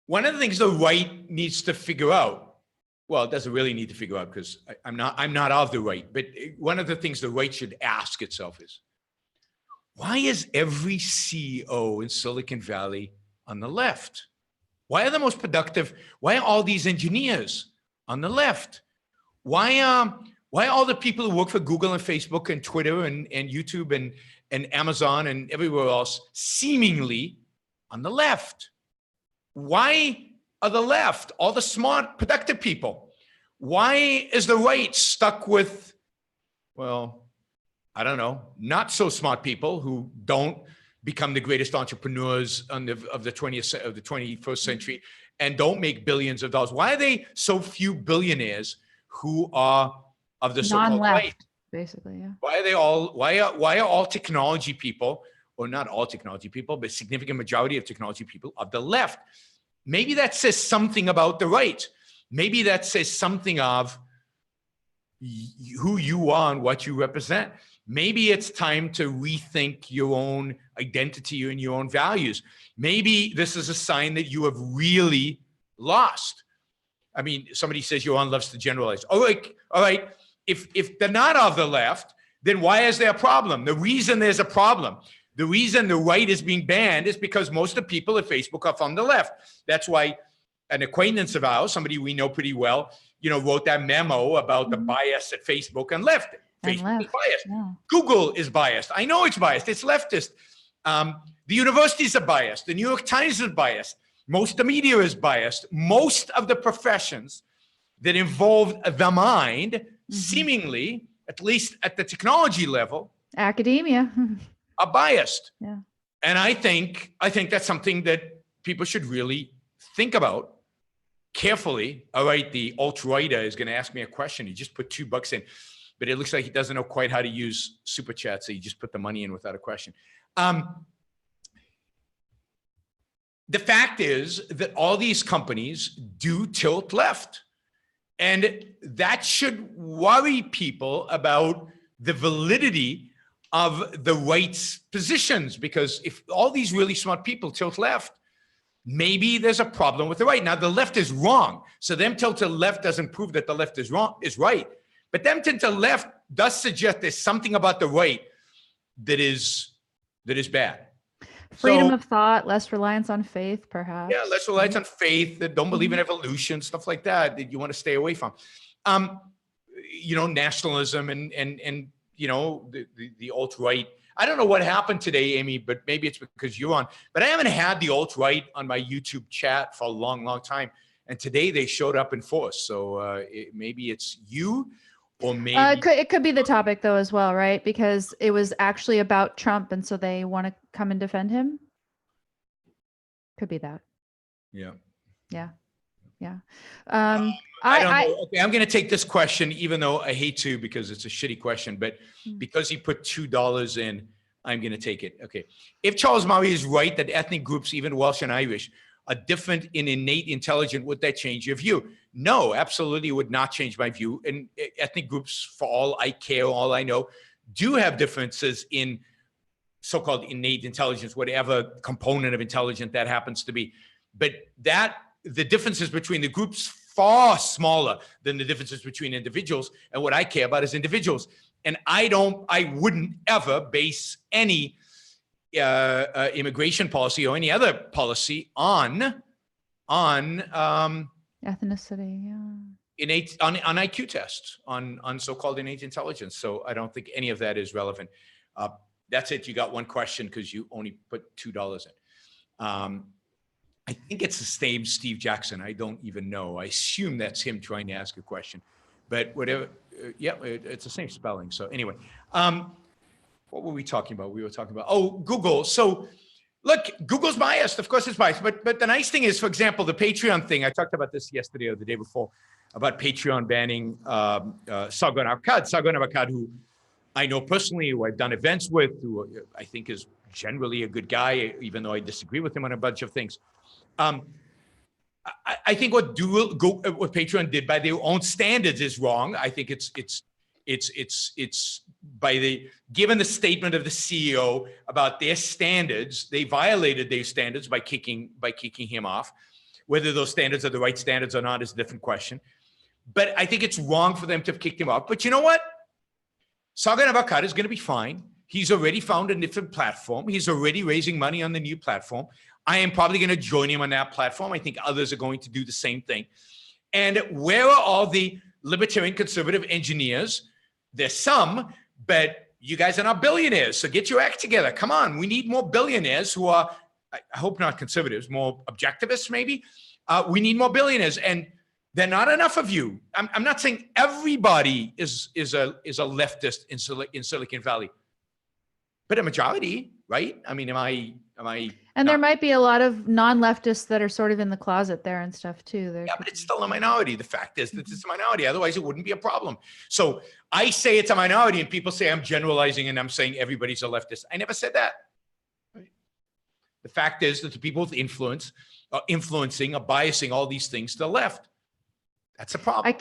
[SPEAKER 2] One of the things the right needs to figure out, well, it doesn't really need to figure out, because I'm not of the right, but one of the things the right should ask itself is, why is every CEO in Silicon Valley on the left? Why are the most productive? Why are all these engineers on the left? Why are all the people who work for Google and Facebook and Twitter and YouTube and Amazon and everywhere else seemingly on the left? Why are the left, all the smart, productive people? Why is the right stuck with, well, I don't know, not so smart people who don't become the greatest entrepreneurs of the 21st century and don't make billions of dollars? Why are they so few billionaires who are of the so-called
[SPEAKER 3] non-left,
[SPEAKER 2] right?
[SPEAKER 3] Basically, yeah.
[SPEAKER 2] Why are all technology people, or not all technology people, but a significant majority of technology people of the left? Maybe that says something about the right. Maybe that says something of who you are and what you represent. Maybe it's time to rethink your own identity and your own values. Maybe this is a sign that you have really lost. I mean, somebody says Yaron loves to generalize. All right. If they're not of the left, then why is there a problem? The reason there's a problem, the reason the right is being banned is because most of the people at Facebook are from the left. That's why an acquaintance of ours, somebody we know pretty well, wrote that memo about the
[SPEAKER 3] Mhm.
[SPEAKER 2] bias at Facebook and left.
[SPEAKER 3] And
[SPEAKER 2] Facebook is
[SPEAKER 3] left,
[SPEAKER 2] biased.
[SPEAKER 3] yeah.
[SPEAKER 2] Google is biased. I know it's biased. It's leftist. The universities are biased. The New York Times is biased. Most of the media is biased. Most of the professions that involve the mind, seemingly, at least at the technology level,
[SPEAKER 3] Academia.
[SPEAKER 2] are biased.
[SPEAKER 3] Yeah.
[SPEAKER 2] And I think that's something that people should really think about carefully. All right, the alt-righter is going to ask me a question. He just put $2 in, but it looks like he doesn't know quite how to use Super Chat, so he just put the money in without a question. The fact is that all these companies do tilt left. And that should worry people about the validity of the right's positions, because if all these really smart people tilt left, maybe there's a problem with the right. Now, the left is wrong. So them tilt to the left doesn't prove that the left is wrong, is right. But them tilt to the left does suggest there's something about the right that is bad.
[SPEAKER 3] Freedom of thought, less reliance on faith, perhaps.
[SPEAKER 2] Yeah, less reliance on faith, that don't believe in evolution, stuff like that you want to stay away from. Nationalism and the alt-right. I don't know what happened today, Amy, but maybe it's because you're on. But I haven't had the alt-right on my YouTube chat for a long, long time. And today they showed up in force. So maybe it's you, or maybe
[SPEAKER 3] it could be the topic though as well, right? Because it was actually about Trump, and so they want to come and defend him. Could be that.
[SPEAKER 2] Yeah.
[SPEAKER 3] I don't
[SPEAKER 2] know. Okay, I'm going to take this question, even though I hate to, because it's a shitty question, but because he put $2 in, I'm going to take it. Okay. If Charles Murray is right that ethnic groups, even Welsh and Irish, are different in innate intelligence, would that change your view? No, absolutely would not change my view. And ethnic groups, for all I care, all I know, do have differences in so-called innate intelligence, whatever component of intelligence that happens to be. But the differences between the groups far smaller than the differences between individuals. And what I care about is individuals. And I wouldn't ever base any immigration policy or any other policy on
[SPEAKER 3] ethnicity,
[SPEAKER 2] on IQ tests, on so-called innate intelligence. So I don't think any of that is relevant. That's it. You got one question because you only put $2 in. I think it's the same Steve Jackson. I don't even know. I assume that's him trying to ask a question, but whatever. It's the same spelling. So anyway, what were we talking about? We were talking about, Google. So look, Google's biased. Of course it's biased, but the nice thing is, for example, the Patreon thing. I talked about this yesterday or the day before about Patreon banning Sargon Akkad, who I know personally, who I've done events with, who I think is generally a good guy, even though I disagree with him on a bunch of things. I think what Patreon did by their own standards is wrong. I think it's given the statement of the CEO about their standards, they violated their standards by kicking him off. Whether those standards are the right standards or not is a different question. But I think it's wrong for them to have kicked him off. But you know what? Sargon Akkad is going to be fine. He's already found a different platform. He's already raising money on the new platform. I am probably going to join him on that platform. I think others are going to do the same thing. And where are all the libertarian conservative engineers? There's some, but you guys are not billionaires. So get your act together. Come on. We need more billionaires who are, I hope not conservatives, more objectivists maybe. We need more billionaires. And there are not enough of you. I'm not saying everybody is a leftist in Silicon Valley, but a majority, right? I mean, am I?
[SPEAKER 3] And there might be a lot of non-leftists that are sort of in the closet there and stuff too.
[SPEAKER 2] Yeah, but it's still a minority. The fact is that it's a minority. Otherwise, it wouldn't be a problem. So I say it's a minority, and people say I'm generalizing and I'm saying everybody's a leftist. I never said that. The fact is that the people with influence are influencing, are biasing all these things to the left. That's a problem.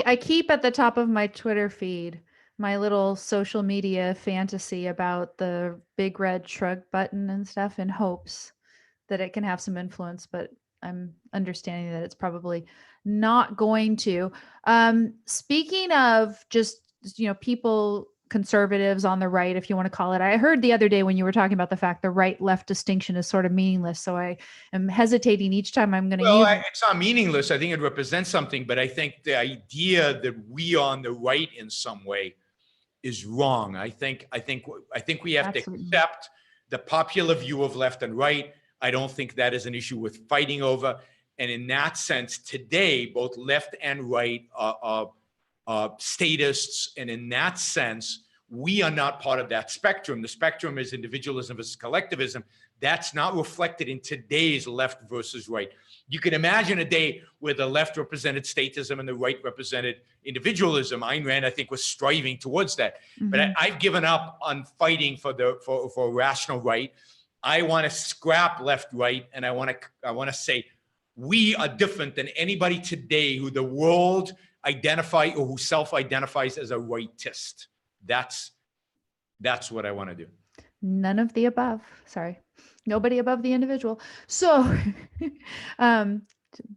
[SPEAKER 3] I keep at the top of my Twitter feed my little social media fantasy about the big red shrug button and stuff in hopes that it can have some influence, but I'm understanding that it's probably not going to. Speaking of just, people conservatives on the right, if you want to call it. I heard the other day when you were talking about the fact the right-left distinction is sort of meaningless. So I am hesitating each time I'm going to use it.
[SPEAKER 2] It's not meaningless. I think it represents something, but I think the idea that we are on the right in some way is wrong. I think we have to accept the popular view of left and right. I don't think that is an issue worth fighting over. And in that sense, today, both left and right are statists. And in that sense, we are not part of that spectrum. The spectrum is individualism versus collectivism. That's not reflected in today's left versus right. You can imagine a day where the left represented statism and the right represented individualism. Ayn Rand, I think, was striving towards that. Mm-hmm. But I've given up on fighting for a rational right. I want to scrap left, right, and I want to say we are different than anybody today who the world identify or who self-identifies as a rightist. That's what I want to do.
[SPEAKER 3] None of the above. Sorry. Nobody above the individual. So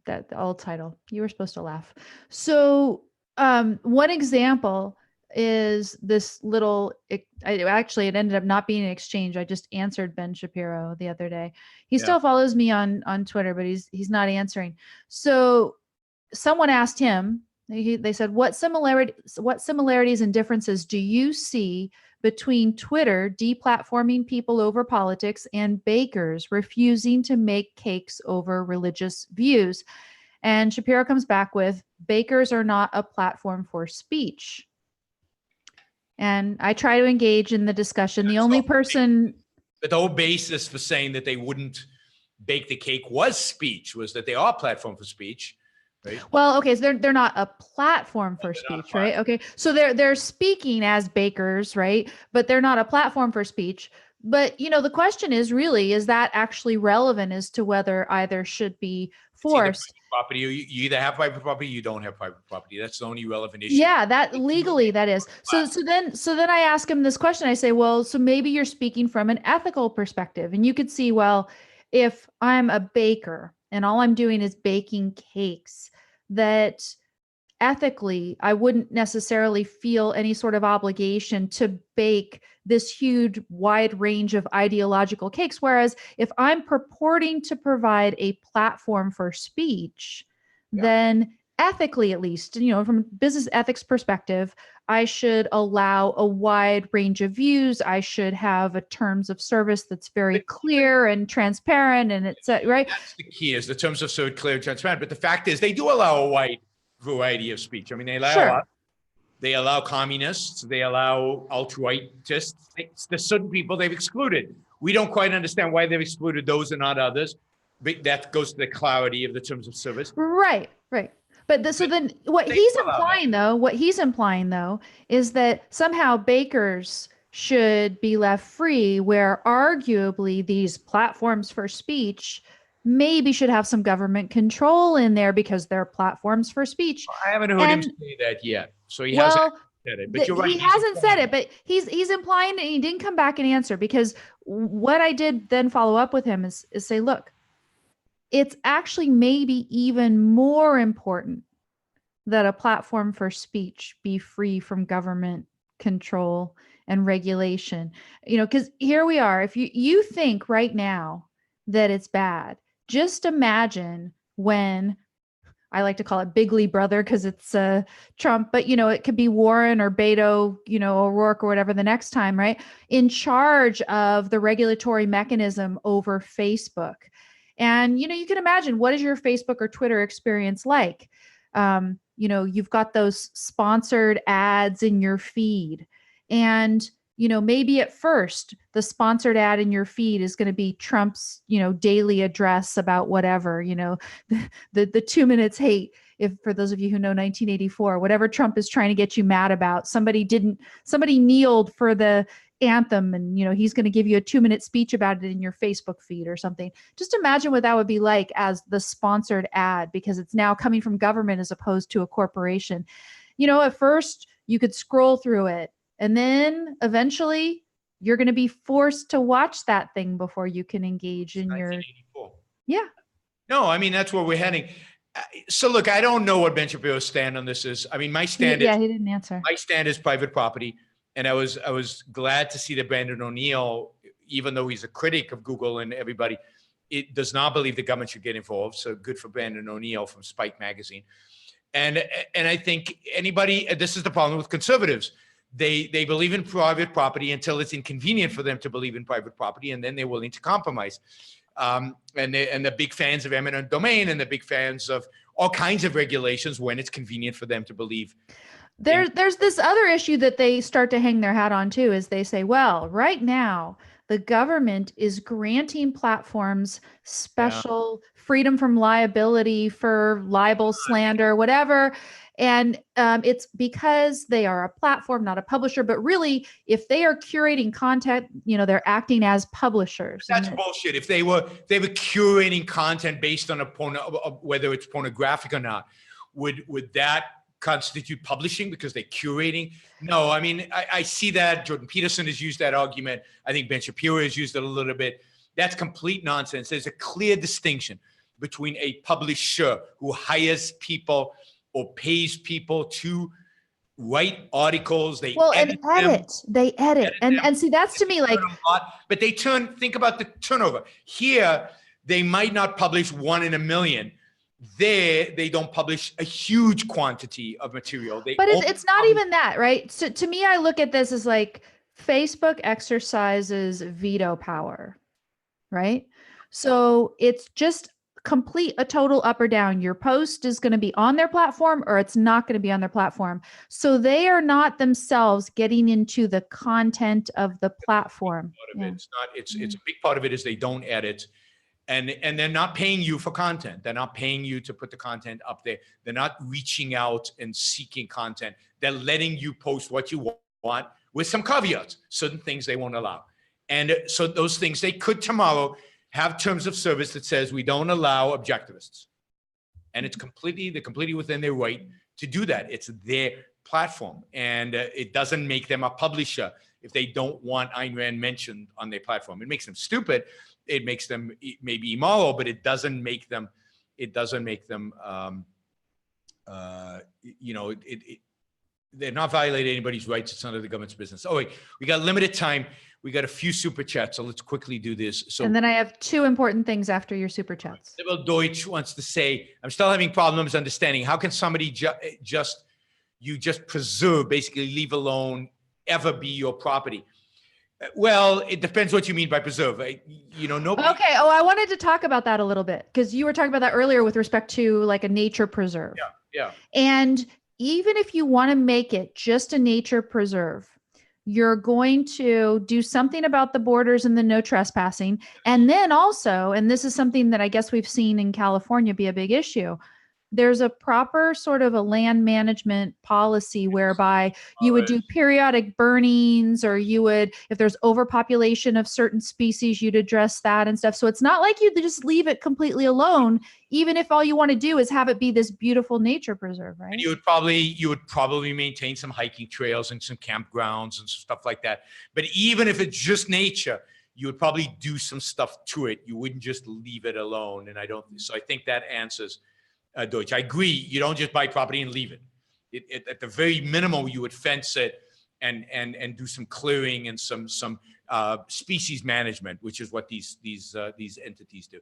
[SPEAKER 3] that old title, you were supposed to laugh. So one example is this little, it ended up not being an exchange. I just answered Ben Shapiro the other day. He still follows me on Twitter, but he's not answering. So someone asked him, they said, what similarities and differences do you see between Twitter deplatforming people over politics and bakers refusing to make cakes over religious views? And Shapiro comes back with, bakers are not a platform for speech. And I try to engage in the discussion. The only person...
[SPEAKER 2] The whole basis for saying that they wouldn't bake the cake was speech, was that they are a platform for speech. Right?
[SPEAKER 3] Well, okay, so they're not a platform for speech, right? Okay, so they're speaking as bakers, right? But they're not a platform for speech. But the question is really, is that actually relevant as to whether either should be forced?
[SPEAKER 2] Property, you either have private property, you don't have private property. That's the only relevant issue.
[SPEAKER 3] Yeah, that legally that is. So then I ask him this question. I say, well, so maybe you're speaking from an ethical perspective, and you could see, well, if I'm a baker and all I'm doing is baking cakes, that ethically, I wouldn't necessarily feel any sort of obligation to bake this huge wide range of ideological cakes. Whereas if I'm purporting to provide a platform for speech, then ethically, at least, from a business ethics perspective, I should allow a wide range of views. I should have a terms of service that's very clear and transparent, and it's right.
[SPEAKER 2] That's the key, is the terms of service clear and transparent. But the fact is, they do allow a wide variety of speech. I mean, they allow communists, they allow alt-rightists. There's certain people they've excluded. We don't quite understand why they've excluded those and not others. But that goes to the clarity of the terms of service.
[SPEAKER 3] Right. But so then what he's implying though is that somehow bakers should be left free, where arguably these platforms for speech maybe should have some government control in there because they're platforms for speech.
[SPEAKER 2] I haven't heard him say that yet. So he hasn't said it. But you're right.
[SPEAKER 3] He hasn't said it, but he's implying it, and he didn't come back and answer, because what I did then follow up with him is say, look, it's actually maybe even more important that a platform for speech be free from government control and regulation. Because here we are. If you think right now that it's bad, just imagine when, I like to call it Bigly Brother because it's Trump, but it could be Warren or Beto, O'Rourke or whatever the next time, right? In charge of the regulatory mechanism over Facebook. And, you can imagine, what is your Facebook or Twitter experience like? You've got those sponsored ads in your feed, and, maybe at first the sponsored ad in your feed is going to be Trump's, daily address about whatever, the 2 minutes hate. If, for those of you who know 1984, whatever Trump is trying to get you mad about, somebody kneeled for the anthem, and he's going to give you a 2-minute speech about it in your Facebook feed or something. Just imagine what that would be like as the sponsored ad, because it's now coming from government as opposed to a corporation. At first you could scroll through it, and then eventually you're going to be forced to watch that thing before you can engage in your...
[SPEAKER 2] No, I mean, that's where we're heading. So look, I don't know what Ben Shapiro's stand on this is. I mean, my stand is...
[SPEAKER 3] he didn't answer.
[SPEAKER 2] My stand is private property. And I was glad to see that Brandon O'Neill, even though he's a critic of Google and everybody, it does not believe the government should get involved. So good for Brandon O'Neill from Spike magazine. And I think this is the problem with conservatives. They believe in private property until it's inconvenient for them to believe in private property, and then they're willing to compromise. And they're big fans of eminent domain, and they're big fans of all kinds of regulations when it's convenient for them to believe.
[SPEAKER 3] There's this other issue that they start to hang their hat on too, is they say, well, right now the government is granting platforms special freedom from liability for libel, slander, whatever. And it's because they are a platform, not a publisher. But really, if they are curating content, they're acting as publishers.
[SPEAKER 2] That's bullshit. If they were curating content based on whether it's pornographic or not, would that constitute publishing because they're curating? No, I mean, I see that. Jordan Peterson has used that argument. I think Ben Shapiro has used it a little bit. That's complete nonsense. There's a clear distinction between a publisher who hires people or pays people to write articles. They edit.
[SPEAKER 3] And see, that's to me like,
[SPEAKER 2] but think about the turnover. Here, they might not publish 1 in a million. There, they don't publish a huge quantity of material.
[SPEAKER 3] But it's not even that, right? So to me, I look at this as like Facebook exercises veto power, right? So it's just a total up or down. Your post is going to be on their platform or it's not going to be on their platform. So they are not themselves getting into the content of the platform.
[SPEAKER 2] It's a big part of it is they don't edit. And they're not paying you for content. They're not paying you to put the content up there. They're not reaching out and seeking content. They're letting you post what you want with some caveats, certain things they won't allow. And so those things, they could tomorrow have terms of service that says we don't allow objectivists. And they're completely within their right to do that. It's their platform. And it doesn't make them a publisher if they don't want Ayn Rand mentioned on their platform. It makes them stupid. It makes them maybe immoral, but it doesn't make them, they're not violating anybody's rights. It's none of the government's business. Oh, wait, we got limited time. We got a few super chats, so let's quickly do this. So,
[SPEAKER 3] and then I have 2 important things after your super chats.
[SPEAKER 2] Sybil Deutsch wants to say, I'm still having problems understanding. How can somebody just preserve, basically leave alone, ever be your property? Well, it depends what you mean by preserve. Nobody.
[SPEAKER 3] Okay. Oh, I wanted to talk about that a little bit because you were talking about that earlier with respect to like a nature preserve.
[SPEAKER 2] Yeah.
[SPEAKER 3] And even if you want to make it just a nature preserve, you're going to do something about the borders and the no trespassing. And then also, and this is something that I guess we've seen in California be a big issue, there's a proper sort of a land management policy whereby you would do periodic burnings, or you would, if there's overpopulation of certain species, you'd address that and stuff. So it's not like you just leave it completely alone, even if all you want to do is have it be this beautiful nature preserve, right?
[SPEAKER 2] And you would probably maintain some hiking trails and some campgrounds and stuff like that. But even if it's just nature, you would probably do some stuff to it. You wouldn't just leave it alone. And so I think that answers Deutsch. I agree. You don't just buy property and leave it. At the very minimum, you would fence it and do some clearing and some species management, which is what these entities do.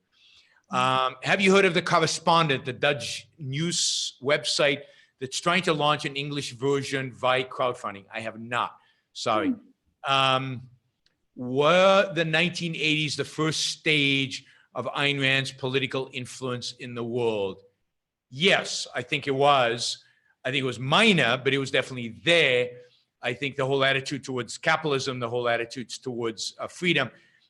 [SPEAKER 2] Have you heard of The Correspondent, the Dutch news website that's trying to launch an English version via crowdfunding? I have not. Sorry. Were the 1980s the first stage of Ayn Rand's political influence in the world? Yes, I think it was. I think it was minor, but it was definitely there. I think the whole attitude towards capitalism, the whole attitudes towards freedom,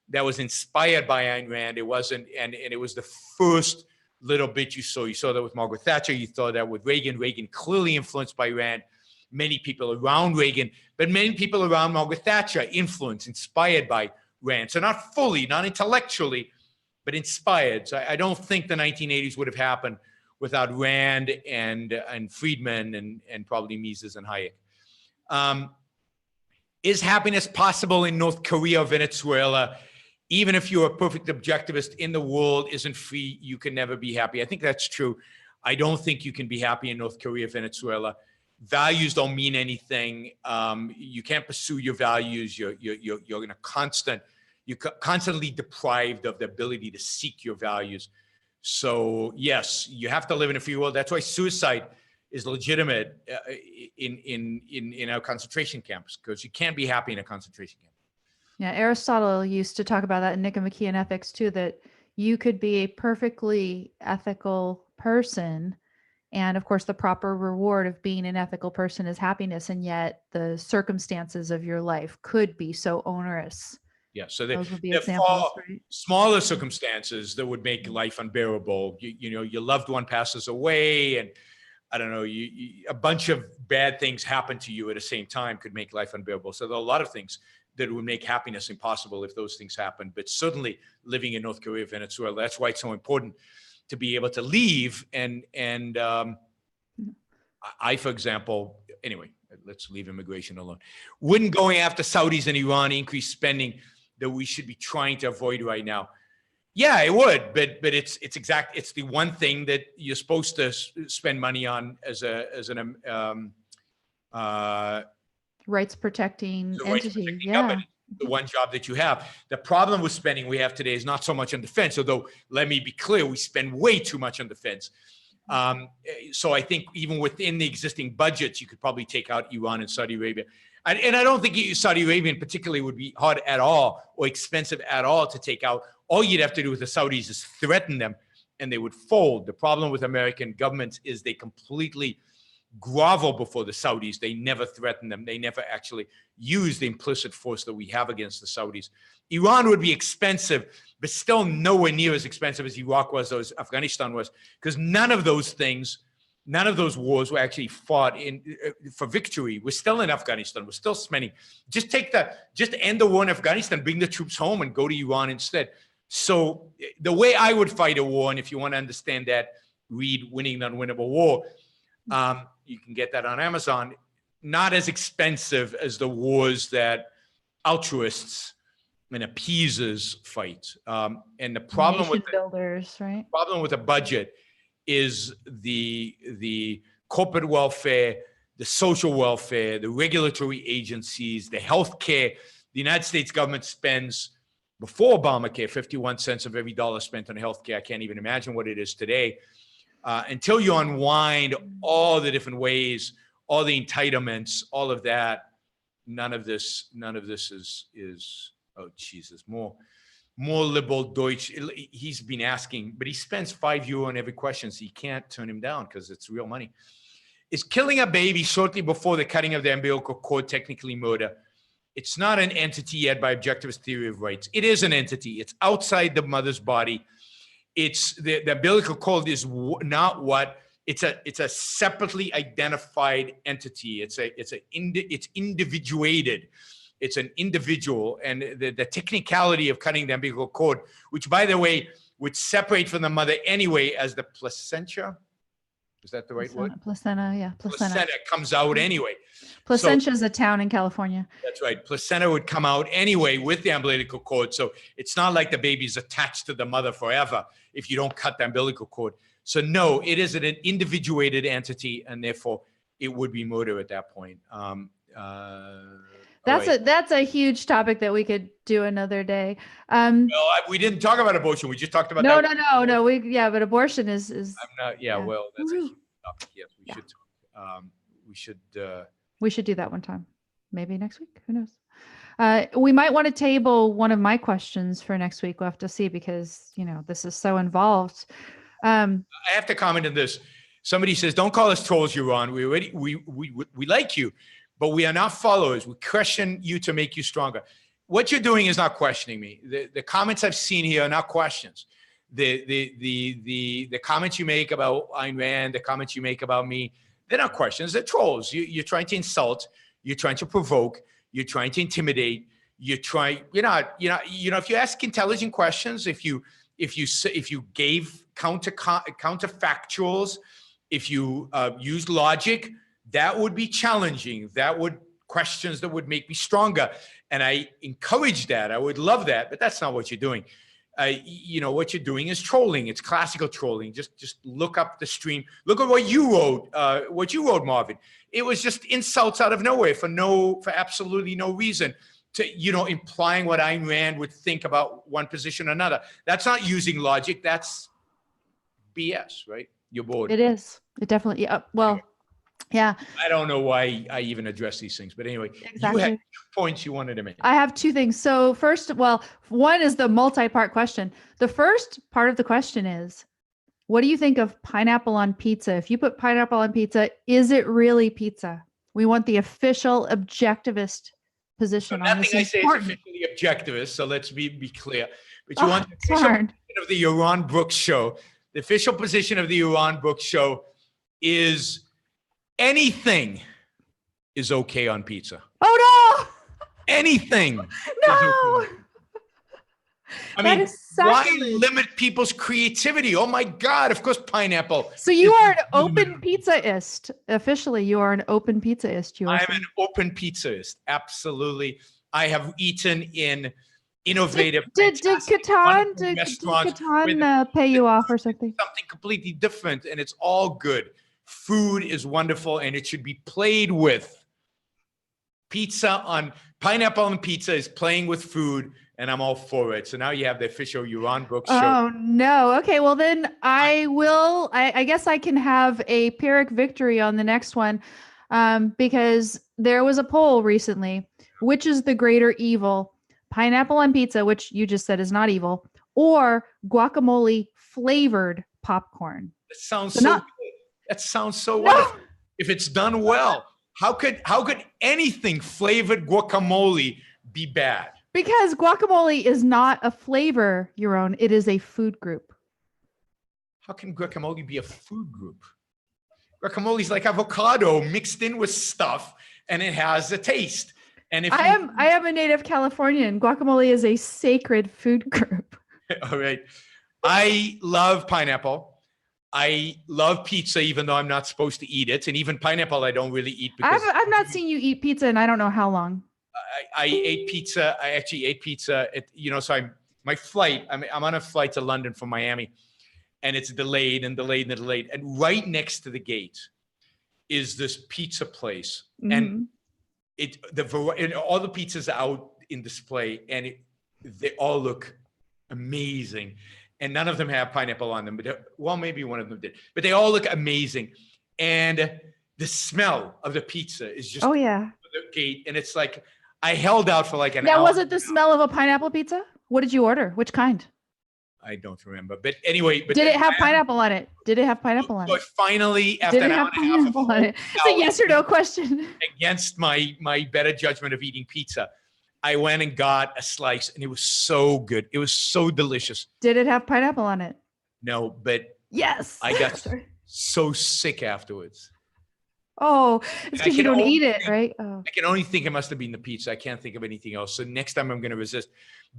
[SPEAKER 2] that was inspired by Ayn Rand. It wasn't, and it was the first little bit you saw. You saw that with Margaret Thatcher. You saw that with Reagan. Reagan clearly influenced by Rand. Many people around Reagan, but many people around Margaret Thatcher inspired by Rand. So not fully, not intellectually, but inspired. So I don't think the 1980s would have happened without Rand and Friedman and probably Mises and Hayek. Is happiness possible in North Korea or Venezuela? Even if you're a perfect objectivist in the world isn't free, you can never be happy. I think that's true. I don't think you can be happy in North Korea, Venezuela. Values don't mean anything. You can't pursue your values. You're in a you're constantly deprived of the ability to seek your values. So yes, you have to live in a free world. That's why suicide is legitimate in our concentration camps, because you can't be happy in a concentration camp.
[SPEAKER 3] Yeah, Aristotle used to talk about that in Nicomachean Ethics too, that you could be a perfectly ethical person, and of course the proper reward of being an ethical person is happiness, and yet the circumstances of your life could be so onerous.
[SPEAKER 2] Yeah, so
[SPEAKER 3] those would be
[SPEAKER 2] they're
[SPEAKER 3] examples,
[SPEAKER 2] far
[SPEAKER 3] right?
[SPEAKER 2] smaller circumstances that would make life unbearable. You know, your loved one passes away, and I don't know, a bunch of bad things happen to you at the same time could make life unbearable. So there are a lot of things that would make happiness impossible if those things happen. But certainly living in North Korea, Venezuela, that's why it's so important to be able to leave. And I, for example, anyway, let's leave immigration alone. Wouldn't going after Saudis and Iran increase spending that we should be trying to avoid right now? Yeah, it would, but it's the one thing that you're supposed to spend money on as an
[SPEAKER 3] rights protecting entity. Yeah.
[SPEAKER 2] Government. The one job that you have. The problem with spending we have today is not so much on defense, although let me be clear, we spend way too much on defense. So I think even within the existing budgets, you could probably take out Iran and Saudi Arabia. And I don't think Saudi Arabia in particular would be hard at all or expensive at all to take out. All you'd have to do with the Saudis is threaten them and they would fold. The problem with American governments is they completely grovel before the Saudis. They never threaten them. They never actually use the implicit force that we have against the Saudis. Iran would be expensive, but still nowhere near as expensive as Iraq was or as Afghanistan was, because none of those wars were actually fought for victory. We're still in Afghanistan. We're still spending. Just end the war in Afghanistan, bring the troops home and go to Iran instead. So the way I would fight a war, and if you want to understand that, read Winning the Unwinnable War. You can get that on Amazon. Not as expensive as the wars that altruists and appeasers fight. And the problem with
[SPEAKER 3] builders, right?
[SPEAKER 2] Problem with a budget is the corporate welfare, the social welfare, the regulatory agencies, the healthcare. The United States government spends, before Obamacare, 51 cents of every dollar spent on healthcare. I can't even imagine what it is today. Until you unwind all the different ways, all the entitlements, all of that, none of this is oh Jesus, more liberal Deutsch. He's been asking, but he spends €5 on every question, so you can't turn him down because it's real money. Is killing a baby shortly before the cutting of the umbilical cord technically murder? It's not an entity yet by objectivist theory of rights. It is an entity. It's outside the mother's body. It's the umbilical cord is not what it's a separately identified entity. It's individuated. It's an individual, and the technicality of cutting the umbilical cord, which by the way would separate from the mother anyway as the placenta. Is that the right word?
[SPEAKER 3] Placenta, yeah.
[SPEAKER 2] Placenta comes out anyway.
[SPEAKER 3] Placentia is a town in California.
[SPEAKER 2] That's right. Placenta would come out anyway with the umbilical cord. So it's not like the baby's attached to the mother forever if you don't cut the umbilical cord. So no, it is an individuated entity, and therefore it would be murder at that point.
[SPEAKER 3] That's a huge topic that we could do another day.
[SPEAKER 2] We didn't talk about abortion. We just talked about
[SPEAKER 3] no. But abortion is.
[SPEAKER 2] I'm not. Yeah. Well, that's a huge topic. Yes, we should talk.
[SPEAKER 3] We should do that one time. Maybe next week. Who knows? We might want to table one of my questions for next week. We'll have to see, because this is so involved.
[SPEAKER 2] I have to comment on this. Somebody says, "Don't call us trolls, Yaron. We like you, but we are not followers. We question you to make you stronger." What you're doing is not questioning me. The comments I've seen here are not questions. The comments you make about Ayn Rand, the comments you make about me, they're not questions. They're trolls. You're trying to insult. You're trying to provoke. You're trying to intimidate. If you ask intelligent questions, if you gave counterfactuals, if you used logic, that would be challenging. Questions that would make me stronger. And I encourage that. I would love that, but that's not what you're doing. what you're doing is trolling. It's classical trolling. Just look up the stream. Look at what you wrote, Marvin. It was just insults out of nowhere for absolutely no reason. Implying what Ayn Rand would think about one position or another. That's not using logic. That's BS, right? You're bored.
[SPEAKER 3] It is. It definitely. Yeah.
[SPEAKER 2] I don't know why I even address these things, but anyway,
[SPEAKER 3] Exactly.
[SPEAKER 2] You had 2 points you wanted to make.
[SPEAKER 3] I have 2 things. So first, one is the multi-part question. The first part of the question is, what do you think of pineapple on pizza? If you put pineapple on pizza, is it really pizza? We want the official objectivist position on this.
[SPEAKER 2] Nothing I say is officially objectivist, so let's be clear. But you want the official position of the Yaron Brook show. The official position of the Yaron Brook show is anything is okay on pizza.
[SPEAKER 3] Oh no!
[SPEAKER 2] Anything.
[SPEAKER 3] No.
[SPEAKER 2] I mean, why limit people's creativity? Oh my God! Of course, pineapple.
[SPEAKER 3] So you are an open pizzaist. Officially, you are an open pizzaist.
[SPEAKER 2] I'm an open pizzaist. Absolutely. I have eaten in innovative.
[SPEAKER 3] Did Catan pay you off or something?
[SPEAKER 2] Something completely different, and it's all good. Food is wonderful, and it should be played with. Pineapple on pizza is playing with food, and I'm all for it. So now you have the official Yaron Brook show.
[SPEAKER 3] Oh no. Okay. Well, then I guess I can have a Pyrrhic victory on the next one, because there was a poll recently. Which is the greater evil? Pineapple on pizza, which you just said is not evil, or guacamole flavored popcorn?
[SPEAKER 2] That sounds good. That sounds so wonderful. If it's done well, how could anything flavored guacamole be bad?
[SPEAKER 3] Because guacamole is not a flavor, Yaron. It is a food group.
[SPEAKER 2] How can guacamole be a food group? Guacamole is like avocado mixed in with stuff, and it has a taste. And if
[SPEAKER 3] I am a native Californian. Guacamole is a sacred food group.
[SPEAKER 2] All right. I love pineapple. I love pizza, even though I'm not supposed to eat it. And even pineapple, I don't really eat. Because
[SPEAKER 3] I've not seen you eat pizza in I don't know how long.
[SPEAKER 2] I ate pizza. I actually ate pizza. So my flight, I'm on a flight to London from Miami, and it's delayed and delayed and delayed. And right next to the gate is this pizza place. Mm-hmm. And all the pizzas are out in display, and they all look amazing. And none of them have pineapple on them, but maybe one of them did. But they all look amazing. And the smell of the pizza is just the gate. And it's like, I held out for like an hour.
[SPEAKER 3] Now, was it the smell of a pineapple pizza? What did you order? Which kind?
[SPEAKER 2] I don't remember. But anyway.
[SPEAKER 3] Did it have pineapple on it? Did it have pineapple on it?
[SPEAKER 2] Finally, after an hour and a half
[SPEAKER 3] on it? It's a yes or no question.
[SPEAKER 2] Against my better judgment of eating pizza, I went and got a slice, and it was so good. It was so delicious.
[SPEAKER 3] Did it have pineapple on it?
[SPEAKER 2] No, but
[SPEAKER 3] yes.
[SPEAKER 2] I got so sick afterwards.
[SPEAKER 3] Oh, it's because you don't eat it, right? Oh.
[SPEAKER 2] I can only think it must have been the pizza. I can't think of anything else. So next time I'm going to resist.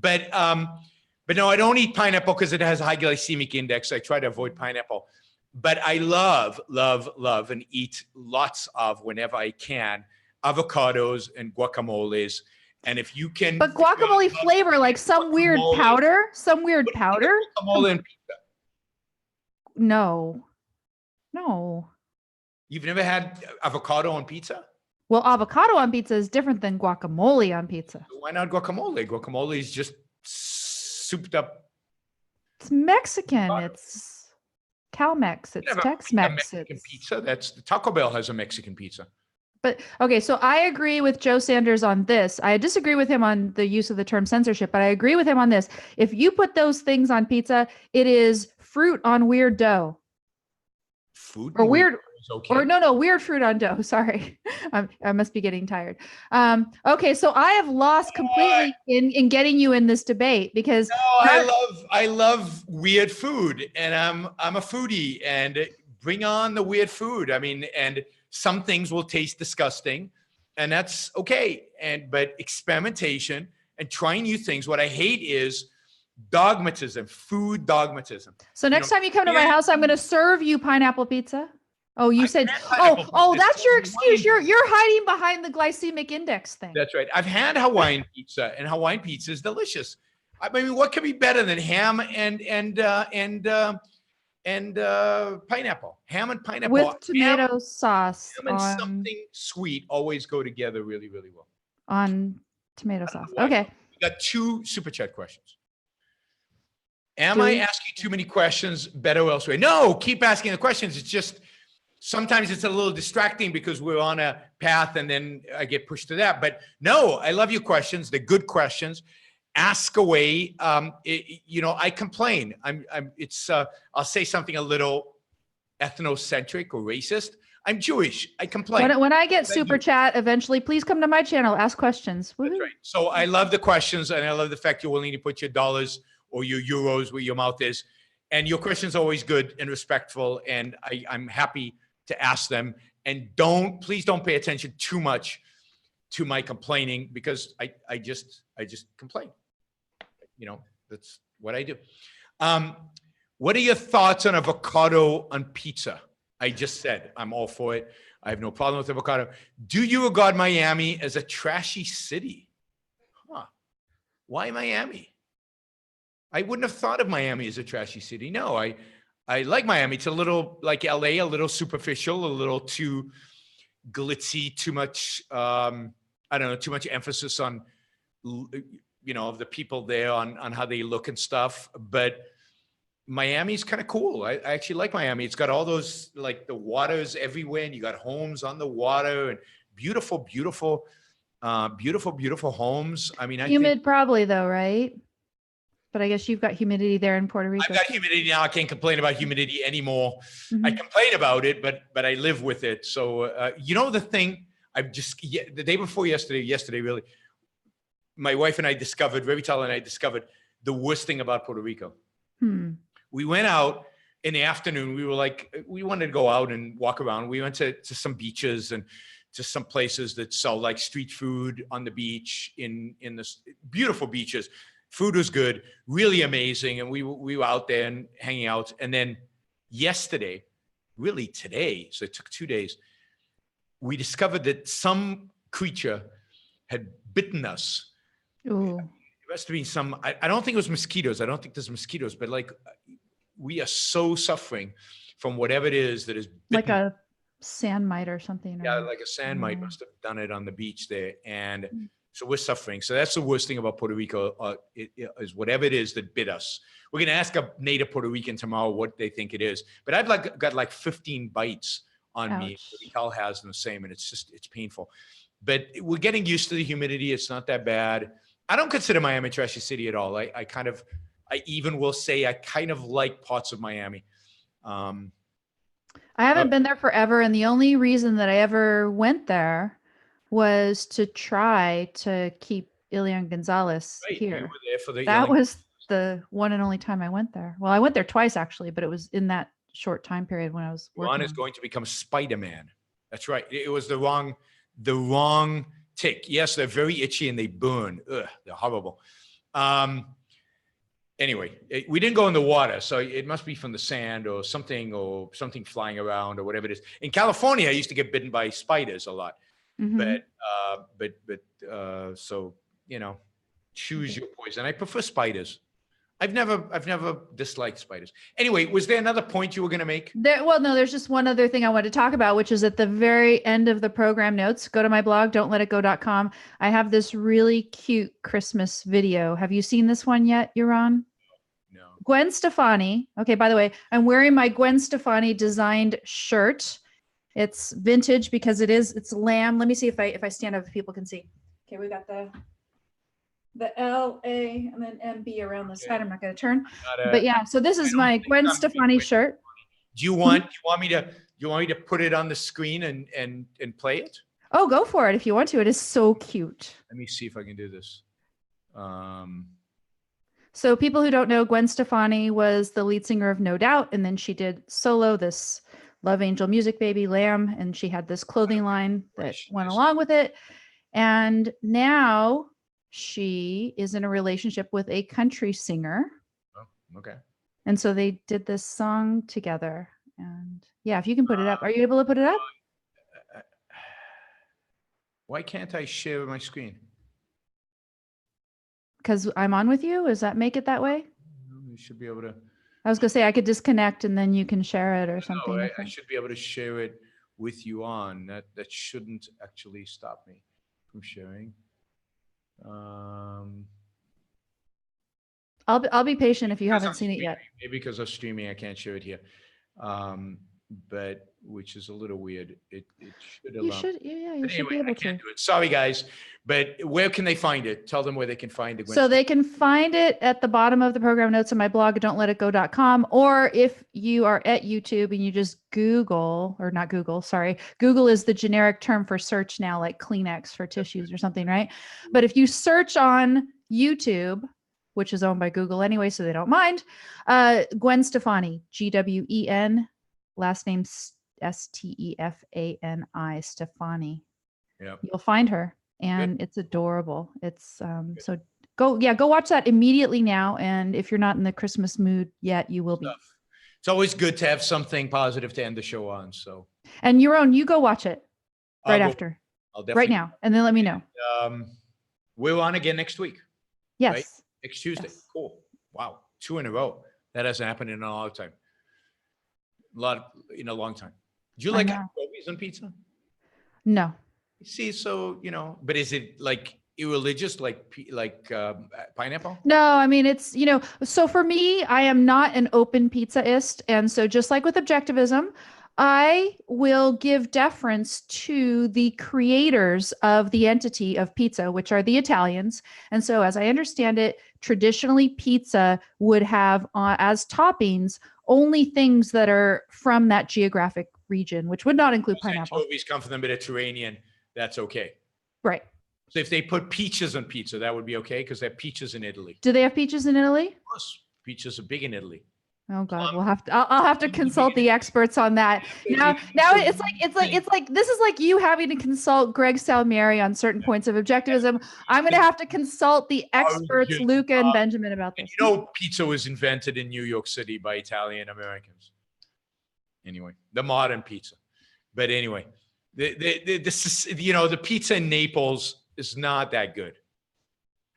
[SPEAKER 2] But no, I don't eat pineapple because it has a high glycemic index. I try to avoid pineapple. But I love, love, love, and eat lots of, whenever I can, avocados and guacamoles. And if you can,
[SPEAKER 3] but guacamole flavor, like some weird powder,
[SPEAKER 2] Guacamole and pizza.
[SPEAKER 3] No.
[SPEAKER 2] You've never had avocado on pizza?
[SPEAKER 3] Well, avocado on pizza is different than guacamole on pizza.
[SPEAKER 2] Why not guacamole? Guacamole is just souped up.
[SPEAKER 3] It's Mexican. It's Cal-Mex. It's Tex-Mex.
[SPEAKER 2] Mexican pizza. That's Taco Bell has a Mexican pizza.
[SPEAKER 3] But okay, so I agree with Joe Sanders on this. I disagree with him on the use of the term censorship, but I agree with him on this. If you put those things on pizza, it is fruit on weird dough.
[SPEAKER 2] Food
[SPEAKER 3] or weird.
[SPEAKER 2] Okay.
[SPEAKER 3] Or no, weird fruit on dough. Sorry, I must be getting tired. Okay, so I have lost completely in getting you in this debate because
[SPEAKER 2] I love weird food, and I'm a foodie, and bring on the weird food. I mean, and some things will taste disgusting, and that's okay. But experimentation and trying new things. What I hate is dogmatism, food dogmatism.
[SPEAKER 3] So next time you come to my house, I'm going to serve you pineapple pizza. Oh, you said, that's your excuse. You're hiding behind the glycemic index thing.
[SPEAKER 2] That's right. I've had Hawaiian pizza, and Hawaiian pizza is delicious. I mean, what could be better than ham and pineapple? Ham and pineapple.
[SPEAKER 3] With tomato sauce
[SPEAKER 2] Ham and something sweet always go together really, really well.
[SPEAKER 3] on tomato
[SPEAKER 2] I don't
[SPEAKER 3] sauce.
[SPEAKER 2] know why.
[SPEAKER 3] Okay.
[SPEAKER 2] We got 2 super chat questions. Am I asking too many questions? Better elsewhere? No, keep asking the questions. It's just sometimes it's a little distracting because we're on a path and then I get pushed to that. But no, I love your questions. They're good questions. Ask away. I complain. I'll say something a little ethnocentric or racist. I'm Jewish. I complain.
[SPEAKER 3] When I get super chat eventually, please come to my channel, ask questions.
[SPEAKER 2] That's right. So I love the questions and I love the fact you're willing to put your dollars or your euros where your mouth is. And your questions are always good and respectful. And I'm happy to ask them. And please don't pay attention too much to my complaining because I just complain. That's what I do. What are your thoughts on avocado on pizza? I just said I'm all for it. I have no problem with avocado. Do you regard Miami as a trashy city? Why Miami? I wouldn't have thought of Miami as a trashy city. No, I like Miami. It's a little like LA, a little superficial, a little too glitzy, too much, too much emphasis on, of the people there on how they look and stuff. But Miami's kind of cool. I actually like Miami. It's got all those, like the waters everywhere and you got homes on the water and beautiful, beautiful homes. I mean,
[SPEAKER 3] humid probably though, right? But I guess you've got humidity there in Puerto Rico.
[SPEAKER 2] I've got humidity now. I can't complain about humidity anymore. I complain about it, but I live with it. So, the thing the day before yesterday, really, my wife and I discovered, Revital and I discovered the worst thing about Puerto Rico. We went out in the afternoon. We wanted to go out and walk around. We went to some beaches and to some places that sell like street food on the beach in this beautiful beaches. Food was good, really amazing. And we were out there and hanging out. And then yesterday, really today, so it took 2 days, we discovered that some creature had bitten us.
[SPEAKER 3] Ooh.
[SPEAKER 2] It must have been I don't think it was mosquitoes. I don't think there's mosquitoes, but like we are so suffering from whatever it is that is bitten.
[SPEAKER 3] Like a sand mite or something.
[SPEAKER 2] Yeah, like a sand mite must have done it on the beach there. And so we're suffering. So that's the worst thing about Puerto Rico is whatever it is that bit us. We're going to ask a native Puerto Rican tomorrow what they think it is. But I've got like 15 bites on me. Cal has the same, and it's painful. But we're getting used to the humidity. It's not that bad. I don't consider Miami a trashy city at all. I even will say I kind of like parts of Miami.
[SPEAKER 3] I haven't been there forever. And the only reason that I ever went there was to try to keep Elian Gonzalez here.
[SPEAKER 2] You were there for
[SPEAKER 3] that was the one and only time I went there. Well, I went there twice actually, but it was in that short time period when I was working.
[SPEAKER 2] Ron is going to become Spider-Man. That's right. It was the wrong tick. Yes, they're very itchy and they burn. Ugh, they're horrible. Anyway, we didn't go in the water, so it must be from the sand or something flying around or whatever it is. In California, I used to get bitten by spiders a lot. But so, choose your poison. I prefer spiders. I've never disliked spiders. Anyway, was there another point you were going to make?
[SPEAKER 3] No, there's just one other thing I wanted to talk about, which is at the very end of the program notes. Go to my blog, don'tletitgo.com. I have this really cute Christmas video. Have you seen this one yet, Yaron?
[SPEAKER 2] No.
[SPEAKER 3] Gwen Stefani. Okay, by the way, I'm wearing my Gwen Stefani designed shirt. It's vintage because it's lamb. Let me see if I stand up if people can see. Okay, we got the L, A, and then MB around the side. I'm not going to turn. But yeah, so this is my Gwen Stefani shirt.
[SPEAKER 2] Do you want me to put it on the screen and play it?
[SPEAKER 3] Oh, go for it if you want to. It is so cute.
[SPEAKER 2] Let me see if I can do this.
[SPEAKER 3] So people who don't know, Gwen Stefani was the lead singer of No Doubt, and then she did solo this Love Angel Music Baby Lamb, and she had this clothing line that went along with it. And now she is in a relationship with a country singer.
[SPEAKER 2] Oh, okay.
[SPEAKER 3] And so they did this song together. And yeah, if you can put it up. Are you able to put it up?
[SPEAKER 2] Why can't I share my screen?
[SPEAKER 3] because I'm on with you? Does that make it that way?
[SPEAKER 2] You should be able to.
[SPEAKER 3] I was gonna say I could disconnect and then you can share it or something.
[SPEAKER 2] No,
[SPEAKER 3] like
[SPEAKER 2] I
[SPEAKER 3] that.
[SPEAKER 2] should be able to share it with you on. That shouldn't actually stop me from sharing.
[SPEAKER 3] I'll be patient if you
[SPEAKER 2] Because
[SPEAKER 3] haven't
[SPEAKER 2] I'm
[SPEAKER 3] seen it
[SPEAKER 2] streaming.
[SPEAKER 3] yet.
[SPEAKER 2] Maybe because of streaming, I can't share it here. But which is a little weird. It should allow.
[SPEAKER 3] You should, yeah, you
[SPEAKER 2] But
[SPEAKER 3] should be
[SPEAKER 2] anyway, I
[SPEAKER 3] able
[SPEAKER 2] can't
[SPEAKER 3] to.
[SPEAKER 2] do it. Sorry, guys. But where can they find it? Tell them where they can find it.
[SPEAKER 3] So they can find it at the bottom of the program notes on my blog, don'tletitgo.com. Or if you are at YouTube and you just Google, or not Google, sorry. Google is the generic term for search now, like Kleenex for tissues or something, right? But if you search on YouTube, which is owned by Google anyway, so they don't mind, Gwen Stefani, Gwen, last name Stefani, Stefani.
[SPEAKER 2] Yeah.
[SPEAKER 3] You'll find her. And it's adorable. It's so go watch that immediately now. And if you're not in the Christmas mood yet, you will be.
[SPEAKER 2] It's always good to have something positive to end the show on. So.
[SPEAKER 3] And Yaron, you go watch it right after.
[SPEAKER 2] I'll definitely
[SPEAKER 3] right now, and then let me know.
[SPEAKER 2] We're on again next week.
[SPEAKER 3] Yes.
[SPEAKER 2] Right? Next Tuesday.
[SPEAKER 3] Yes.
[SPEAKER 2] Cool. Wow. 2 in a row. That hasn't happened in a long time. In a long time. Do you like anchovies on pizza?
[SPEAKER 3] No.
[SPEAKER 2] See, so, but is it like irreligious, like pineapple?
[SPEAKER 3] No, I mean, it's, so for me, I am not an open pizzaist. And so just like with objectivism, I will give deference to the creators of the entity of pizza, which are the Italians. And so as I understand it, traditionally pizza would have as toppings only things that are from that geographic region, which would not include pineapple.
[SPEAKER 2] Anchovies come from the Mediterranean. That's okay.
[SPEAKER 3] Right.
[SPEAKER 2] So if they put peaches on pizza, that would be okay because they have peaches in Italy.
[SPEAKER 3] Do they have peaches in Italy?
[SPEAKER 2] Of course, peaches are big in Italy.
[SPEAKER 3] Oh God, I'll have to consult the experts on that. Now it's like this is like you having to consult Greg Salieri on certain points of objectivism. I'm going to have to consult the experts, Luca and Benjamin, about this.
[SPEAKER 2] Pizza was invented in New York City by Italian Americans. Anyway, the modern pizza. But anyway, this is, the pizza in Naples is not that good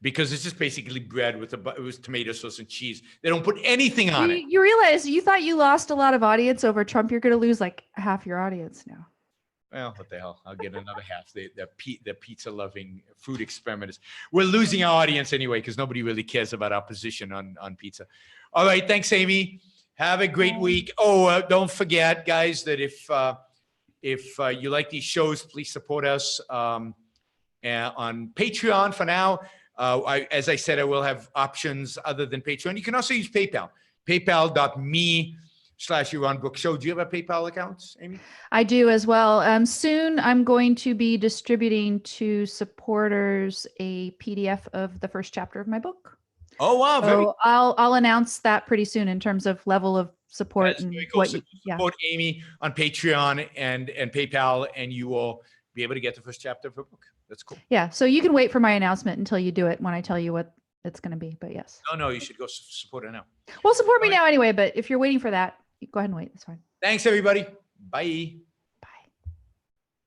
[SPEAKER 2] because it's just basically bread with tomato sauce and cheese. They don't put anything on it.
[SPEAKER 3] You realize you thought you lost a lot of audience over Trump. You're going to lose like half your audience now.
[SPEAKER 2] Well, what the hell? I'll get another half. The pizza-loving food experimenters. We're losing our audience anyway because nobody really cares about our position on pizza. All right. Thanks, Amy. Have a great week. Oh, don't forget, guys, that if you like these shows, please support us on Patreon for now. As I said, I will have options other than Patreon. You can also use PayPal. PayPal.me/Yaron Brook Show. Do you have a PayPal account, Amy? I
[SPEAKER 3] do as well. Soon I'm going to be distributing to supporters a PDF of the first chapter of my book.
[SPEAKER 2] Oh, wow.
[SPEAKER 3] So I'll announce that pretty soon in terms of level of support.
[SPEAKER 2] That's very cool. Support Amy on Patreon and PayPal, and you will be able to get the first chapter of her book. That's cool. Yeah. So you can wait for my announcement until you do it when I tell you what it's going to be. But yes. No, you should go support her now. Well, support me now anyway. But if you're waiting for that, go ahead and wait. That's fine. Thanks, everybody. Bye.